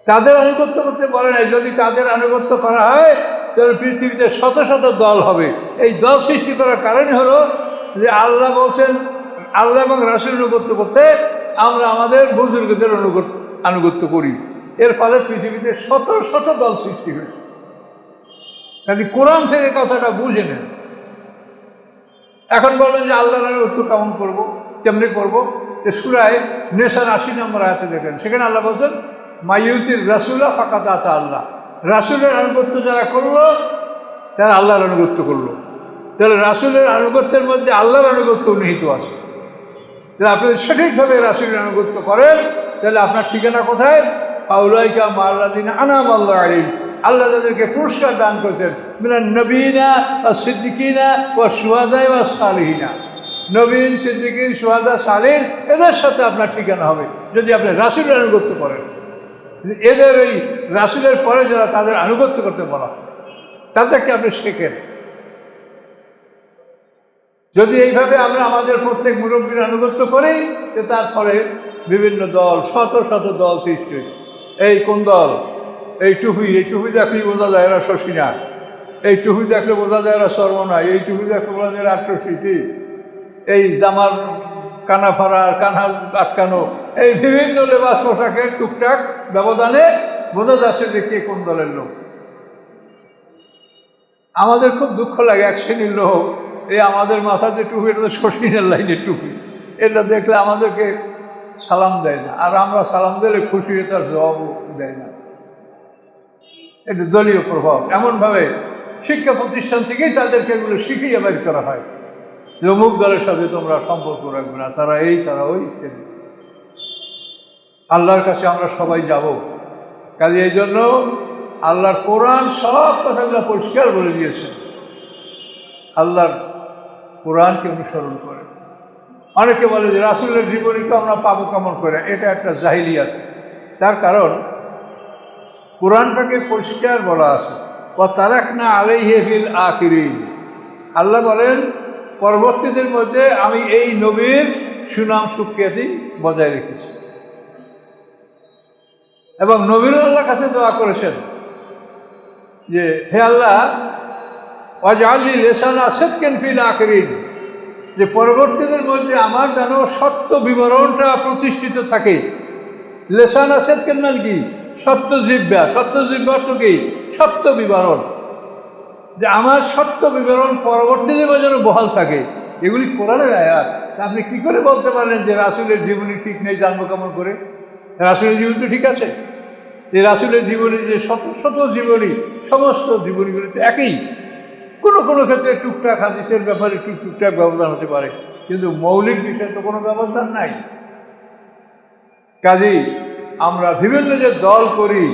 তাদের আনুগত্য করতে বলে নাই। যদি তাদের আনুগত্য করা হয় তাহলে পৃথিবীতে শত শত দল হবে। এই দল সৃষ্টি করার কারণে হলো যে আল্লাহ বলছেন আল্লাহ এবং রাসূলের আনুগত্য করতে, আমরা আমাদের বুজুর্গদের আনুগত্য করি। এর ফলে পৃথিবীতে শত শত দল সৃষ্টি হয়েছে। কাজে কোরআন থেকে কথাটা বুঝে নেন। এখন বলবেন যে আল্লাহর আনুগত্য কেমন করবো, কেমনি করবো? যে সূরায়ে নিসার ৮০ নম্বর আয়াতে দেখেন, সেখানে আল্লাহ বলছেন, মাইয়ুতির রাসূলা ফাকাদ আতা আল্লাহ, রাসূলের আনুগত্য যারা করলো তারা আল্লাহর আনুগত্য করলো। তাহলে রাসূলের আনুগত্যের মধ্যে আল্লাহর আনুগত্য নিহিত আছে। তাহলে আপনি সঠিকভাবে রাসূলের আনুগত্য করেন, তাহলে আপনার ঠিকানা কোথায়? ফাউলাইকা মাআল্লাযিনা আনআমা আল্লাহু আলাইহিম, আল্লাহ তাদেরকে পুরস্কার দান করেছেন, মিনান নবিয়িনা ওয়াস সিদ্দিকিনা ওয়াস শুহাদা ওয়াস সালিহিনা। নবীন, সিদ্দিকিন, শুহাদা, সালিহিন, এদের সাথে আপনার ঠিকানা হবে যদি আপনি রাসূলের আনুগত্য করেন। এদের ওই রাসূলের পরে যারা তাদের আনুগত্য করতে বলা হয়, তাদেরকে আপনি শেখেন। যদি এইভাবে আমরা আমাদের প্রত্যেক মুরব্বীর আনুগত্য করি, তার ফলে বিভিন্ন দল, শত শত দল সৃষ্টি হয়েছে। এই কোন দল? এই টুপি, এই টুপি দেখলে বোঝা যায় এরা শশীনা, এই টুপি দেখলে বোঝা যায় এরা সর্বনা, এই টুপি দেখলে বোঝা যায় আত্মস্বীতি, এই জামার কানা ফাড়ার, কানা আটকানো, এই বিভিন্ন লেবাস পোশাকের টুকটাক ব্যবধানে বোঝা যাচ্ছে যে কে কোন দলের লোক। আমাদের খুব দুঃখ লাগে, এক শ্রেণীর লোক এই আমাদের মাথার যে টুপি, এটা তো শশীনের লাইনের টুপি, এটা দেখলে আমাদেরকে সালাম দেয় না, আর আমরা সালাম দিলে খুশি হয়ে তার জবাবও দেয় না। এটা দলীয় প্রভাব। এমনভাবে শিক্ষা প্রতিষ্ঠান থেকেই তাদেরকে এগুলো শিখিয়ে বের করা হয় যে অমুক দলের সাথে তোমরা সম্পর্ক রাখবে না, তারা এই, তারা ওই ইত্যাদি। আল্লাহর কাছে আমরা সবাই যাব। কাজে এই জন্য আল্লাহর কোরআন সব কথাগুলো পরিষ্কার বলে দিয়েছে। আল্লাহর কোরআনকে অনুসরণ করে। অনেকে বলে যে রাসূলের জীবনীকে আমরা পাবো কেমন করে, এটা একটা জাহিলিয়াত। তার কারণ কোরআনটাকে পরিষ্কার বলা আছে, ওয়া তারাকনা আলাইহি ফিল আখিরিন। আল্লাহ বলেন পরবর্তীদের মধ্যে আমি এই নবীর সুনাম সুখ্যাতি বজায় রেখেছি। এবং নবীর আল্লাহর কাছে দোয়া করেছেন যে হে আল্লাহ, ওয়াজআলনি লিসানা সিদকিন ফিল আখিরিন, যে পরবর্তীদের মধ্যে আমার যেন সত্য বিবরণটা প্রতিষ্ঠিত থাকে। লিসানা সিদকিন মানে কি? সত্য জিহ্বা। সত্য জিহ্বা অর্থ কি? সত্য বিবরণ। যে আমার সত্য বিবরণ পরবর্তীদের যেন বহাল থাকে। এগুলি কোরআনের আয়াত। তা আপনি কী করে বলতে পারলেন যে রাসূলের জীবনী ঠিক নেই, জানবো কেমন করে? রাসূলের জীবনী তো ঠিক আছে। এই রাসূলের জীবনী যে শত শত জীবনী, সমস্ত জীবনীগুলি তো একই। কোনো কোনো ক্ষেত্রে টুকটাক হাদিসের ব্যাপারে একটু টুকটাক ব্যবধান হতে পারে, কিন্তু মৌলিক বিষয়ে তো কোনো ব্যবধান নাই। কাজেই আমরা বিভিন্ন যে দল করি,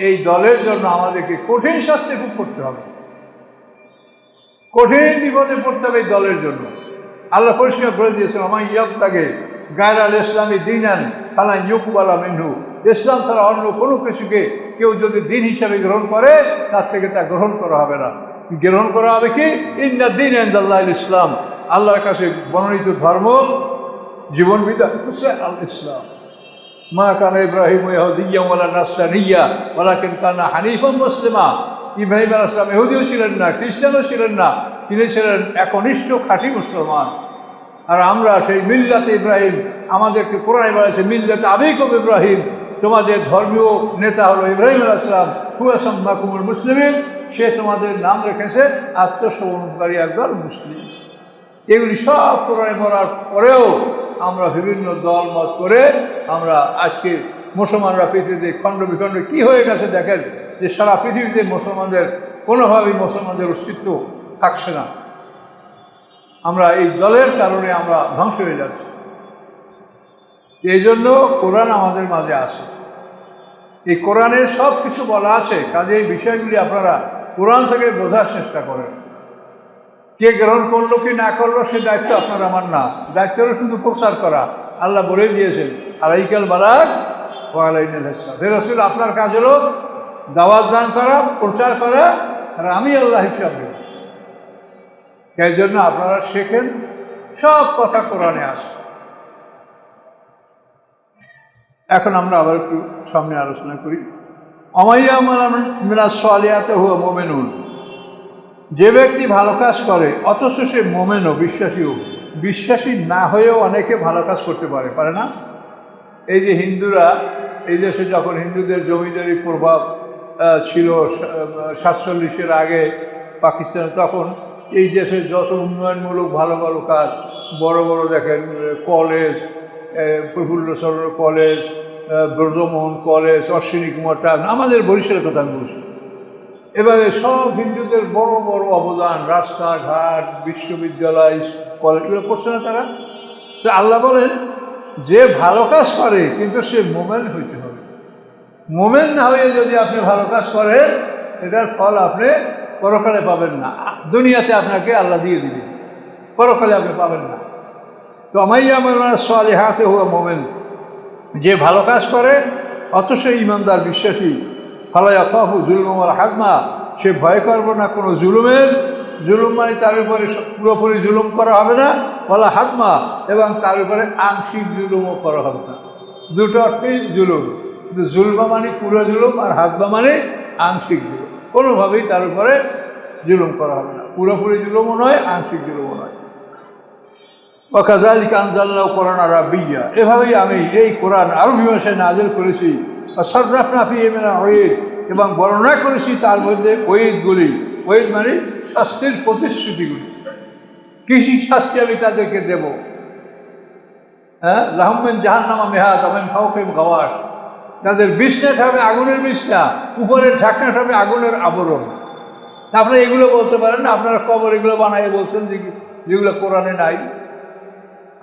এই দলের জন্য আমাদেরকে কঠিন শাস্তি ভোগ করতে হবে, কঠিন বিপদে পড়তে হবে এই দলের জন্য। আল্লাহ পরিষ্কার করে দিয়েছেন, আমার ইয়াবতাগে গায়রাল ইসলামী দীনান ফালা ইউকবালা মিনহু। ইসলাম ছাড়া অন্য কোনো কিছুকে কেউ যদি দিন হিসাবে গ্রহণ করে, তার থেকে তা গ্রহণ করা হবে না। গ্রহণ করা হবে কি? ইন্না দীন ইনদাল্লাহিল ইসলাম। আল্লাহর কাছে মনোনীত ধর্ম, জীবন বিধান হচ্ছে আল ইসলাম। মা কানা ইব্রাহিম ইহুদিয়্যান ওয়ালা নাসরানিয়্যা ওয়ালাকিন কানা হানিফাম মুসলিমা। ইব্রাহিম আলাইহিস সালাম ইহুদিও ছিলেন না, খ্রিস্টানও ছিলেন না, তিনি ছিলেন একনিষ্ঠ খাঁটি মুসলমান। আর আমরা সেই মিল্লাতে ইব্রাহিম, আমাদেরকে কোরআনে বলেছে মিল্লাতে আবিকুম ইব্রাহিম, তোমাদের ধর্মীয় নেতা হলো ইব্রাহিম আলাইহিস সালাম, হুয়া সাম্মাকুমুল মুসলিমিন, সে তোমাদের নাম রেখেছে আত্মসমর্পণকারী একদল মুসলিম। এগুলি সব কোরআনে বলার পরেও আমরা বিভিন্ন দল মত করে আমরা আজকে মুসলমানরা পৃথিবীতে খণ্ড বিখণ্ড কী হয়ে গেছে দেখেন, যে সারা পৃথিবীতে মুসলমানদের কোনোভাবেই মুসলমানদের অস্তিত্ব থাকছে না। আমরা এই দলের কারণে আমরা ধ্বংস হয়ে যাচ্ছি। এই জন্য কোরআন আমাদের মাঝে আছে, এই কোরআনে সব কিছু বলা আছে। কাজে এই বিষয়গুলি আপনারা কোরআন থেকে বোঝার চেষ্টা করেন। কে গ্রহণ করলো কি না করলো সে দায়িত্ব আপনার আমার না, দায়িত্ব হলো শুধু প্রচার করা। আল্লাহ বলে দিয়েছেন আলাইকাল বালাগ ওয়া আলাইনাল হিসাব। হে রাসূল, আপনার কাজ হলো দাওয়াত দান করা, প্রচার করা, আর আমি আল্লাহ হিসাব দেব। এই জন্য আপনারা শেখেন, সব কথা কোরআনে আসে। এখন আমরা আবার একটু সামনে আলোচনা করি। আমাইয়ামাল মিনাস সালিহাতি হুয়া মুমিনুন, যে ব্যক্তি ভালো কাজ করে অথচ সে মোমেনও, বিশ্বাসীও, বিশ্বাসী না হয়েও অনেকে ভালো কাজ করতে পারে না। এই যে হিন্দুরা, এই দেশে যখন হিন্দুদের জমিদারি প্রভাব ছিল 47-এর আগে পাকিস্তানে, তখন এই দেশের যত উন্নয়নমূলক ভালো ভালো কাজ, বড় বড় দেখেন college, Prafulla Chandra college, Brajamohan college, Ashwini Kumar টান, আমাদের বরিশালের কথা আমি বলছি। এবারে সব হিন্দুদের বড় বড় অবদান, রাস্তাঘাট, বিশ্ববিদ্যালয়, কলেজ, এগুলো করছে না তারা। তো আল্লাহ বলেন যে ভালো কাজ করে কিন্তু সে মোমেন হইতে হবে। মোমেন না হয়ে যদি আপনি ভালো কাজ করেন, এটার ফল আপনি পরকালে পাবেন না। দুনিয়াতে আপনাকে আল্লাহ দিয়ে দিবে, পরকালে আপনি পাবেন না। তো আমাইয়ামাল সালিহাতি হুয়া মোমেন, যে ভালো কাজ করে অথচ ইমানদার বিশ্বাসী, ফালা ইয়াখাফু যুলমান ওয়ালা হাজমা, সে ভয় করবে না কোনো জুলুমের। জুলুম মানে তার উপরে পুরোপুরি জুলুম করা হবে না, ওয়ালা হাজমা, এবং তার উপরে আংশিক জুলুমও করা হবে না। দুটো অর্থেই জুলুম, কিন্তু জুলমা মানে পুরো জুলুম, আর হাজমা মানে আংশিক জুলুম। কোনোভাবেই তার উপরে জুলুম করা হবে না, পুরোপুরি জুলুমও নয়, আংশিক জুলুমও নয়। ওয়াকাযালিকা আনজালনাহু কোরআনান আরাবিয়্যা, এভাবেই আমি এই কোরআন আরবি ভাষায় নাযিল করেছি। সাররাফনা ফীহি মিনাল ওয়াঈদ, এবং বর্ণনা করেছি তার মধ্যে ওয়াঈদগুলি। ওয়াঈদ মানে শাস্তির প্রতিশ্রুতিগুলি, কৃষি শাস্তি আমি তাদেরকে দেব। লাহুম মিন জাহান্নামা মিহাদ ওয়া মিন ফাওকিহিম গাওয়াশ, তাদের বিছনাটা হবে আগুনের বিছনা, উপরের ঢাকনাটা হবে আগুনের আবরণ। আপনারা এগুলো বলতে পারেন না, আপনারা কবর এগুলো বানাই বলছেন যেগুলো কোরআনে নাই।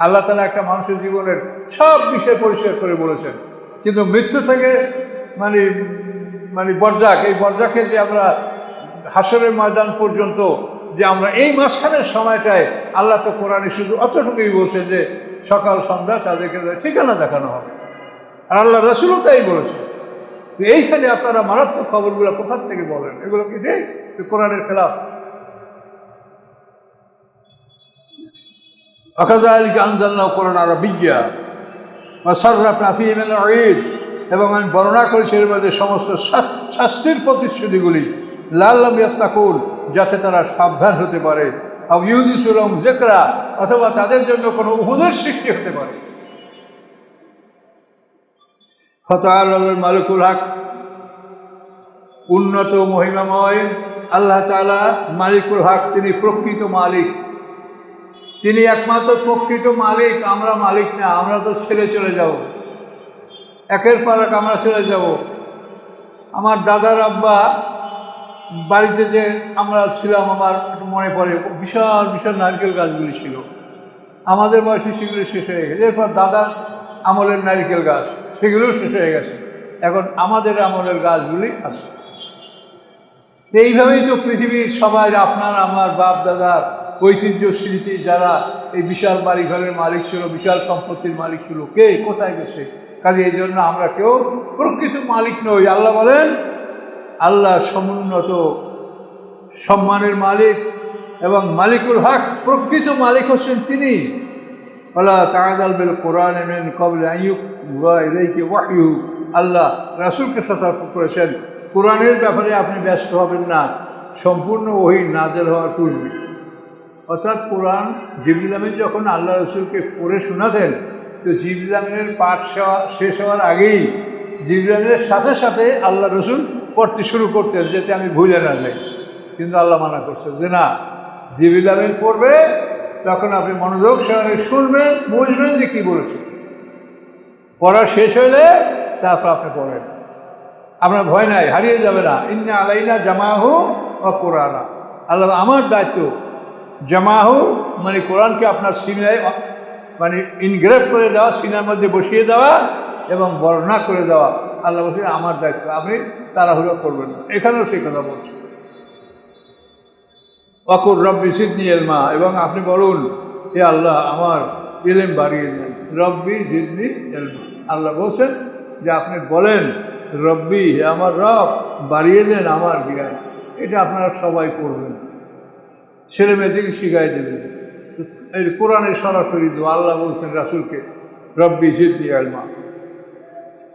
আল্লাহ তাআলা একটা মানুষের জীবনের সব বিষয় পরিষ্কার করে বলেছেন, কিন্তু মৃত্যু থেকে মানে বরজাক, এই বরজাকে যে আমরা হাসরের ময়দান পর্যন্ত যে আমরা এই মাঝখানের সময়টায়, আল্লাহ তো কোরআনে শুধু অতটুকুই বলছে যে সকাল সন্ধ্যা তাদেরকে ঠিকানা দেখানো হবে, আর আল্লাহ রাসূলও তাই বলেছে। তো এইখানে আপনারা মারাত্মক খবরগুলো কোথার থেকে বলেন? এগুলো কি ঠিক কোরআনের খেলাফ? ওয়াকাযালিকা আনজালনাহু কোরআনান আরাবিয়্যা ওয়া সাররাফনা ফীহি মিনাল ওয়াঈদ, এবং আমি বর্ণনা করেছি এর মধ্যে সমস্ত শাস্তির প্রতিশ্রুতিগুলি। লাআল্লাহুম ইয়াত্তাকুন, যাতে তারা সাবধান হতে পারে। আও ইউহদিসু লাহুম যিকরা, অথবা তাদের জন্য কোনো উপদেশ সৃষ্টি হতে পারে। ফাতাআল্লাহুল মালিকুল হক, উন্নত মহিমাময় আল্লাহ তাআলা মালিকুল হক, তিনি প্রকৃত মালিক, তিনি একমাত্র প্রকৃত মালিক। আমরা মালিক না, আমরা তো ছেড়ে চলে যাব, একের পর এক আমরা চলে যাব। আমার দাদার আব্বা বাড়িতে যে আমরা ছিলাম, আমার একটু মনে পড়ে, বিশাল বিশাল নারকেল গাছগুলি ছিল। আমাদের বয়সে সেগুলি শেষ হয়ে গেছে। এরপর দাদার আমলের নারকেল গাছ, সেগুলোও শেষ হয়ে গেছে। এখন আমাদের আমলের গাছগুলি আছে। এইভাবেই তো পৃথিবীর সবাই, আপনার আমার বাপ দাদার ঐতিহ্য স্মৃতি, যারা এই বিশাল বাড়িঘরের মালিক ছিল, বিশাল সম্পত্তির মালিক ছিল, কে কোথায় গেছে? কাজে এই জন্য আমরা কেউ প্রকৃত মালিক নই। আল্লাহ বলেন, আল্লাহ সমুন্নত সম্মানের মালিক এবং মালিকুল হক, প্রকৃত মালিক হচ্ছেন তিনি। ওয়ালা তা'জাল বিল কোরআন মিন ক্বাবলি আন ইউকযা ইলাইকা ওয়াহয়ু। আল্লাহ রাসূলকে সতর্ক করেছেন কোরআনের ব্যাপারে আপনি ব্যস্ত হবেন না সম্পূর্ণ ওহী নাযিল হওয়ার পূর্বে। অর্থাৎ কোরআন জিবরিল আমিন যখন আল্লাহ রসুলকে পড়ে শোনাতেন, তো জিবরিল আমিনের পাঠ শেষ হওয়ার আগেই জিবরিল আমিনের সাথে সাথে আল্লাহ রসুল পড়তে শুরু করতেন, যাতে আমি ভুলে না যাই। কিন্তু আল্লাহ মানা করছে যে না, জিবরিল আমিন পড়বে, তখন আপনি মনোযোগ সহকারে শুনবেন, বুঝবেন যে কী বলেছে। পড়া শেষ হইলে তারপর আপনি পড়েন, আপনার ভয় নাই, হারিয়ে যাবে না। ইন্না আলাইনা জামাহু ওয়া কোরআনা। আল্লাহ আমার দায়িত্ব জামাহু মানে কোরআনকে আপনার সিনায় মানে ইনগ্রেভ করে দেওয়া, সিনার মধ্যে বসিয়ে দেওয়া এবং বর্ণনা করে দেওয়া। আল্লাহ বলছে আমার দায়িত্ব, আপনি তাড়াহুড়ো করবেন না। এখানেও সেই কথা বলছে ওয়াকুর রব্বি জিদনি ইলমা, এবং আপনি বলুন হে আল্লাহ আমার ইলম বাড়িয়ে দেন। রব্বি জিদনি ইলমা, আল্লাহ বলছেন যে আপনি বলেন রব্বি, হে আমার রব বাড়িয়ে দেন আমার জ্ঞান। এটা আপনারা সবাই করবেন, ছেলে মেয়েদেরকে শিখাই দেবেন। এই কোরআনের সরাসরি দোয়া। আল্লাহ বলছেন রাসূলকে রব্বি জিদনি ইলমা।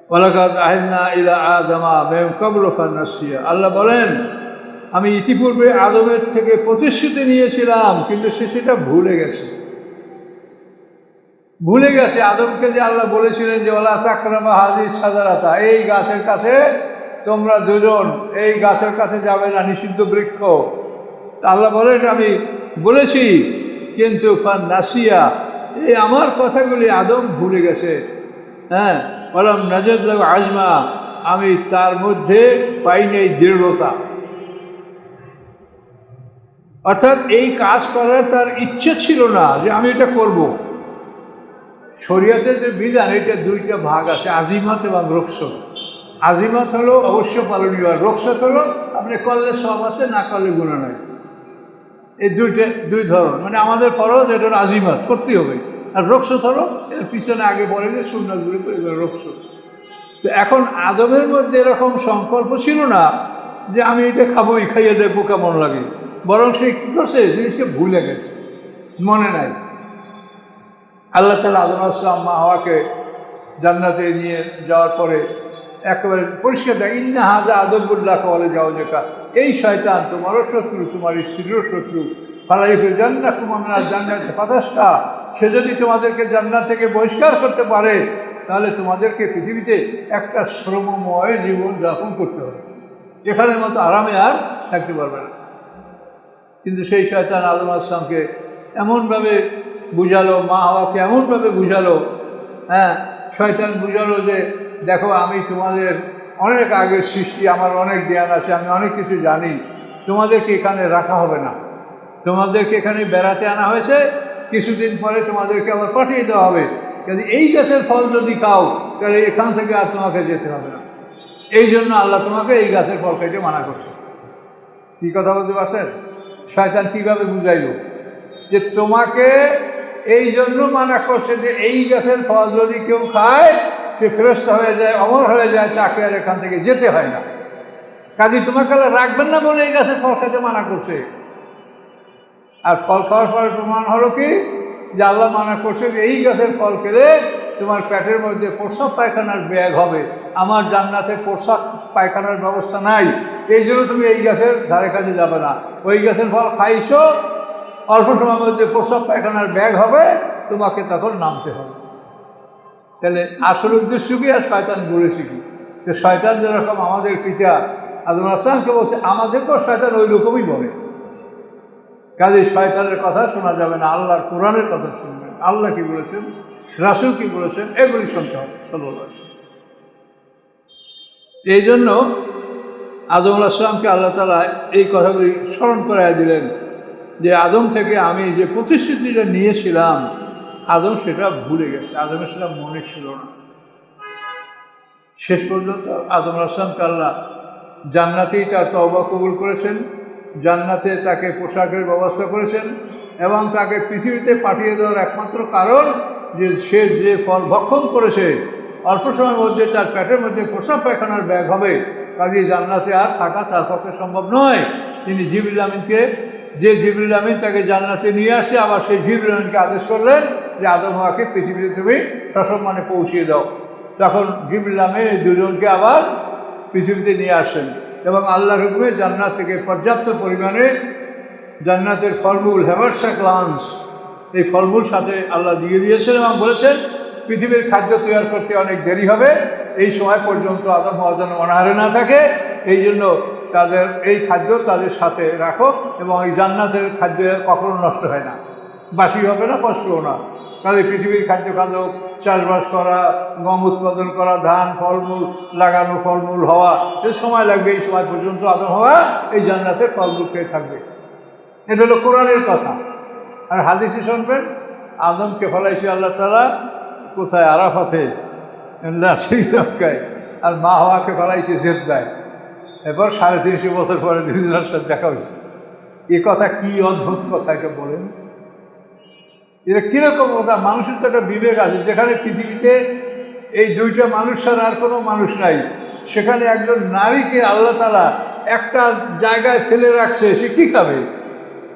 ওয়ালাকাদ আহিদনা ইলা আদামা মিন ক্বাবলু ফানাসিয়া। আল্লাহ বলেন আমি ইতিপূর্বে আদমের থেকে প্রতিশ্রুতি নিয়েছিলাম, কিন্তু সে সেটা ভুলে গেছে। আদমকে যে আল্লাহ বলেছিলেন যে ওয়ালা তাকরাবা হাযিহি শাজারাতা, এই গাছের কাছে তোমরা দুজন এই গাছের কাছে যাবে না, নিষিদ্ধ বৃক্ষ। আল্লাহ বলেন আমি বলেছি, কিন্তু ফানাসিয়া, এই আমার কথাগুলি আদম ভুলে গেছে। হ্যাঁ, ওয়ালাম নাজিদ লাহু আজমা, আমি তার মধ্যে পাইনি এই দৃঢ়তা। অর্থাৎ এই কাজ করার তার ইচ্ছে ছিল না যে আমি এটা করব। শরীয়তের যে বিধান, এটা দুইটা ভাগ আছে, আজিমত এবং রুখসত। আজিমত হলো অবশ্য পালনীয়, রুখসত হলো আপনি করলে সব আছে, না করলে গুনাহ নাই। এই দুই ধরন, মানে আমাদের ফরজ এটা হলো আজিমত, করতেই হবে। আর রুখসত হলো এর পিছনে আগে বলে যে সুন্নাতগুলো করে, এগুলো রুখসত। তো এখন আদমের মধ্যে এরকম সংকল্প ছিল না যে আমি এটা খাবো, খাইয়ে দেখবো কেমন লাগে, বরং সে কী করছে, জিনিসটা ভুলে গেছে, মনে নাই। আল্লাহ তাআলা আদম আলাইহিস সালাম মা হাওয়াকে জান্নাতে নিয়ে যাওয়ার পরে একেবারে পরিষ্কার দেয়, ইন্না হাযা আদুবুল্লাহ ওয়া জাওজাকা, এই শয়তান তোমারও শত্রু, তোমার স্ত্রীরও শত্রু। ফালা ইখরিজান্নাকুমা মিনাল জান্নাতি ফাতাশকা, সে যদি তোমাদেরকে জান্নাত থেকে বহিষ্কার করতে পারে, তাহলে তোমাদেরকে পৃথিবীতে একটা শ্রমময় জীবন যাপন করতে হবে, এখানের মতো আরামে আর থাকতে পারবে না। কিন্তু সেই শয়তান আদম আলাইহিস সালামকে এমনভাবে বুঝালো, মা হাওয়াকে এমনভাবে বুঝালো, হ্যাঁ, শয়তান বুঝালো যে দেখো আমি তোমাদের অনেক আগের সৃষ্টি, আমার অনেক জ্ঞান আছে, আমি অনেক কিছু জানি, তোমাদেরকে এখানে রাখা হবে না, তোমাদেরকে এখানে বেড়াতে আনা হয়েছে, কিছুদিন পরে তোমাদেরকে আবার পাঠিয়ে দেওয়া হবে। কিন্তু এই গাছের ফল যদি খাও, তাহলে এখান থেকে আর তোমাকে যেতে হবে না। এই জন্য আল্লাহ তোমাকে এই গাছের ফল খাইতে মানা করছে। কী কথা বলতে পারছেন? শয়তান কীভাবে বুঝাইলো যে তোমাকে এই জন্য মানা করছে যে এই গাছের ফল যদি কেউ খায় সে ফেরেশতা হয়ে যায়, অমর হয়ে যায়, তাকে আর এখান থেকে যেতে হয় না। কাজেই তোমাকে আল্লাহ রাখবেন না বলে এই গাছের ফল খেতে মানা করছে। আর ফল খাওয়ার পরে প্রমাণ হলো কি, যে আল্লাহ মানা করছে যে এই গাছের ফল খেলে তোমার পেটের মধ্যে প্রস্রাব পায়খানার ব্যাগ হবে, আমার জান্নাতে প্রস্রাব পায়খানার ব্যবস্থা নাই, এই জন্য তুমি এই গাছের ধারে কাছে যাবে না। ওই গাছের ফল খাইছো, অল্প সময়ের মধ্যে প্রস্রাব পায়খানার ব্যাগ হবে, তোমাকে তখন নামতে হবে। তাহলে আসল উদ্দেশ্য কি, আর শয়তান বলেছে কি? তো শয়তান যেরকম আমাদের পিতা আদম আলাইহিস সালামকে বলছে, আমাদেরকেও শয়তান ওই রকমই বলে। কাজে শয়তানের কথা শোনা যাবে না, আল্লাহর কোরআনের কথা শুনবেন। আল্লাহ কি বলেছেন, রাসূল কি বলেছেন, এগুলি শুনতে হবে সাল্লাল্লাহু আলাইহি ওয়াসাল্লাম। এই জন্য আদম আলাইহিস সালামকে আল্লাহ তাআলা এই কথাগুলি স্মরণ করায় দিলেন যে আদম থেকে আমি যে প্রতিশ্রুতিটা নিয়েছিলাম, আদম সেটা ভুলে গেছে, আদমের সেটা মনে ছিল না। শেষ পর্যন্ত আদম আলাইহিস সালামকে আল্লাহ জান্নাতেই তার তওবা কবুল করেছেন, জান্নাতে তাকে পোশাকের ব্যবস্থা করেছেন, এবং তাকে পৃথিবীতে পাঠিয়ে দেওয়ার একমাত্র কারণ যে সে যে ফল ভক্ষণ করেছে অল্প সময়ের মধ্যে তার পেটের মধ্যে প্রস্রাব পায়খানার ব্যাগ হবে, কাজেই জান্নাতে আর থাকা তার পক্ষে সম্ভব নয়। তিনি জিবরিল আমিনকে, যে জিবরিল আমিন তাকে জান্নাতে নিয়ে আসে, আবার সেই জিবরিল আমিনকে আদেশ করলেন যে আদম হাওয়াকে পৃথিবীতে তুমি সসম্মানে পৌঁছিয়ে দাও। তখন জিবরিল আমিন এই দুজনকে আবার পৃথিবীতে নিয়ে আসেন এবং আল্লাহর হুকুমে জান্নাত থেকে পর্যাপ্ত পরিমাণে জান্নাতের ফলমূল হেভারসা গ্লান্স এই ফলমূল সাথে আল্লাহ দিয়ে দিয়েছেন এবং বলেছেন পৃথিবীর খাদ্য তৈরি করতে অনেক দেরি হবে, এই সময় পর্যন্ত আদম হাওয়া যেন অনাহারে না থাকে, এই জন্য তাদের এই খাদ্য তাদের সাথে রাখো এবং এই জান্নাতের খাদ্য কখনো নষ্ট হয় না, বাসি হবে না, কষ্টও না। তাদের পৃথিবীর খাদ্য চাষবাস করা, গম উৎপাদন করা, ধান ফলমূল লাগানো, ফলমূল হওয়া, এর সময় লাগবে। এই সময় পর্যন্ত আদম হাওয়া এই জান্নাতের ফলমূল খেয়ে থাকবে। এটা হলো কোরআনের কথা। আর হাদিসে শুনবেন আদমকে ফলাইছে আল্লাহ তাআলা কোথায়? আরাফাতে, শ্রীলঙ্কায়। আর মা হাওয়াকে ফলাইছে জেদ্দায়। এরপর 350 বছর পরে দুজনের সাথে দেখা হয়েছে। এ কথা কি অদ্ভুত কথা, এটা বলেন। এটা কীরকম কথা? মানুষের তো একটা বিবেক আছে। যেখানে পৃথিবীতে এই দুইটা মানুষ ছাড়া আর কোনো মানুষ নাই, সেখানে একজন নারীকে আল্লাহ তাআলা একটা জায়গায় ফেলে রাখছে, সে কী খাবে?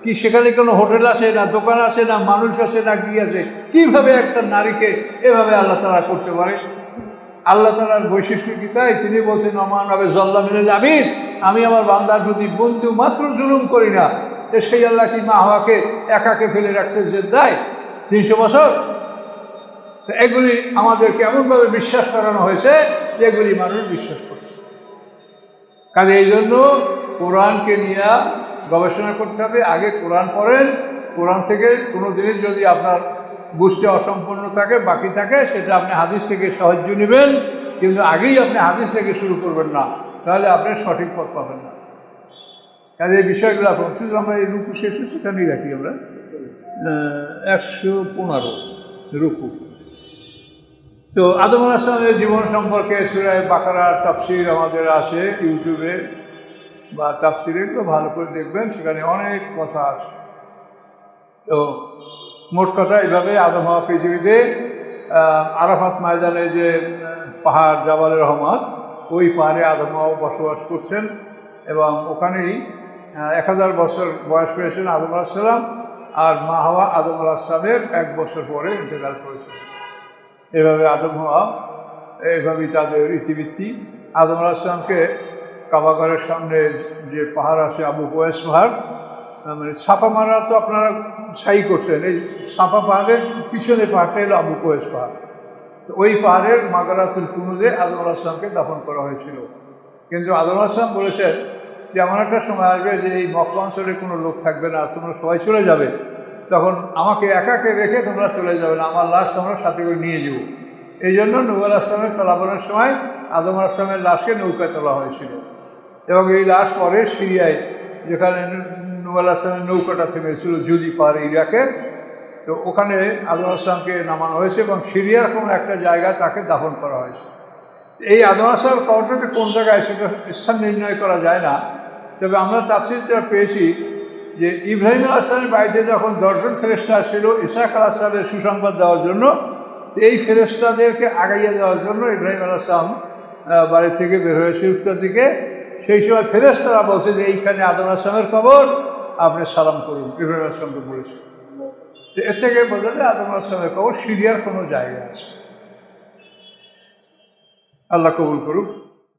কি সেখানে কোনো হোটেল আসে না, দোকান আসে না, মানুষ আসে না, কি আছে? কীভাবে একটা নারীকে এভাবে আল্লাহ তাআলা করতে পারে? আল্লাহ তাআলার বৈশিষ্ট্য কি তাই? তিনি বলছেন ওমান হবে জল্লামিনের আবিদ, আমি আমার বান্দার প্রতি বন্ধু মাত্র জুলুম করি না। সেই আল্লাহ কি মা হাওয়াকে একাকে ফেলে রাখছে জেদ্দায় 300 বছর? এগুলি আমাদেরকে এমনভাবে বিশ্বাস করানো হয়েছে যে এগুলি মানুষ বিশ্বাস করছে। কাজে এই জন্য কোরআনকে নিয়ে গবেষণা করতে হবে। আগে কোরআন পড়েন, কোরআন থেকে কোনো জিনিস যদি আপনার বুঝতে অসম্পূর্ণ থাকে, বাকি থাকে, সেটা আপনি হাদিস থেকে সাহায্য নেবেন, কিন্তু আগেই আপনি হাদিস থেকে শুরু করবেন না, তাহলে আপনি সঠিক পথ পাবেন না। কাজে এই বিষয়গুলো শুধু আমরা এই রুকু শেষ সেখানেই রাখি। আমরা 115 রুকু। তো আদম আলাইহিস সালামের জীবন সম্পর্কে সূরা বাকারার তাফসীর আমাদের আছে ইউটিউবে বা তাফসীরে, এগুলো ভালো করে দেখবেন, সেখানে অনেক কথা আছে। তো মোট কথা এইভাবে আদম হাওয়া পৃথিবীতে আরাফাত ময়দানে যে পাহাড় জাবালে রহমত, ওই পাহাড়ে আদম হাওয়া বসবাস করছেন এবং ওখানেই 1000 বছর বয়স পেয়েছেন আদম আলাইহিস সালাম। আর মা হাওয়া আদম আলাইহিস সালামের 1 বছর পরে ইন্তেকাল করেছেন। এভাবে আদম হাওয়া, এইভাবেই তাদের ইতিবৃত্তি। আদম আলাইহিস সালামকে কাবাঘরের সামনে যে পাহাড় আছে আবু কুবাইস পাহাড়, মানে ছাপা মারা তো আপনারা ছাই করছেন, এই ছাপা পাহাড়ের পিছনে পাহাড়টা হলো আবু কুবাইস পাহাড়। তো ওই পাহাড়ের মাগারাতুল কুনুজে আদম আলাইহিস সালামকে দাফন করা হয়েছিল। কিন্তু আদম আলাইহিস সালাম বলেছেন যে এমন একটা সময় আসবে যে এই মক্কা অঞ্চলে কোনো লোক থাকবে না, তোমরা সবাই চলে যাবে, তখন আমাকে একাকে রেখে তোমরা চলে যাবে না, আমার লাশ তোমরা সাথে করে নিয়ে যাবো। এই জন্য নূহ আলাইহিস সালামের পলাবনের সময় আদম আলাইহিস সালামের লাশকে নৌকায় তোলা হয়েছিল এবং এই লাশ পরে সিরিয়ায়, যেখানে নূহ আলাইহিস সালামের নৌকাটা থেমেছিল জুদি পাহাড়ে ইরাকের, তো ওখানে আদম আলাইহিস সালামকে নামানো হয়েছে এবং সিরিয়ার কোনো একটা জায়গায় তাকে দাফন করা হয়েছে। এই আদম আলাইহিস সালামের কবরটাতে কোন জায়গায় সেটা স্থান নির্ণয় করা যায় না, তবে আমরা তাফসীরে পেয়েছি যে ইব্রাহিম আলাইহিস সালামের বাড়িতে যখন 10 জন ফেরেশতা ছিল ইসহাক আলাইহিস সালামের সুসংবাদ দেওয়ার জন্য, এই ফেরেশতাদেরকে আগাইয়ে দেওয়ার জন্য ইব্রাহিম আলাইহিস সালাম বাড়ি থেকে বের হয়েছে উত্তর দিকে। সেই সময় ফেরেশতারা বলছে যে এইখানে আদম আলাইহিস সালামের কবর, আপনি সালাম করুন, ইব্রাহিম আলাইহিস সালামকে বলেছে। এর থেকে বোঝা যায় আদম আলাইহিস সালামের কবর সিরিয়ার কোনো জায়গায় আছে। আল্লাহ কবুল করুক।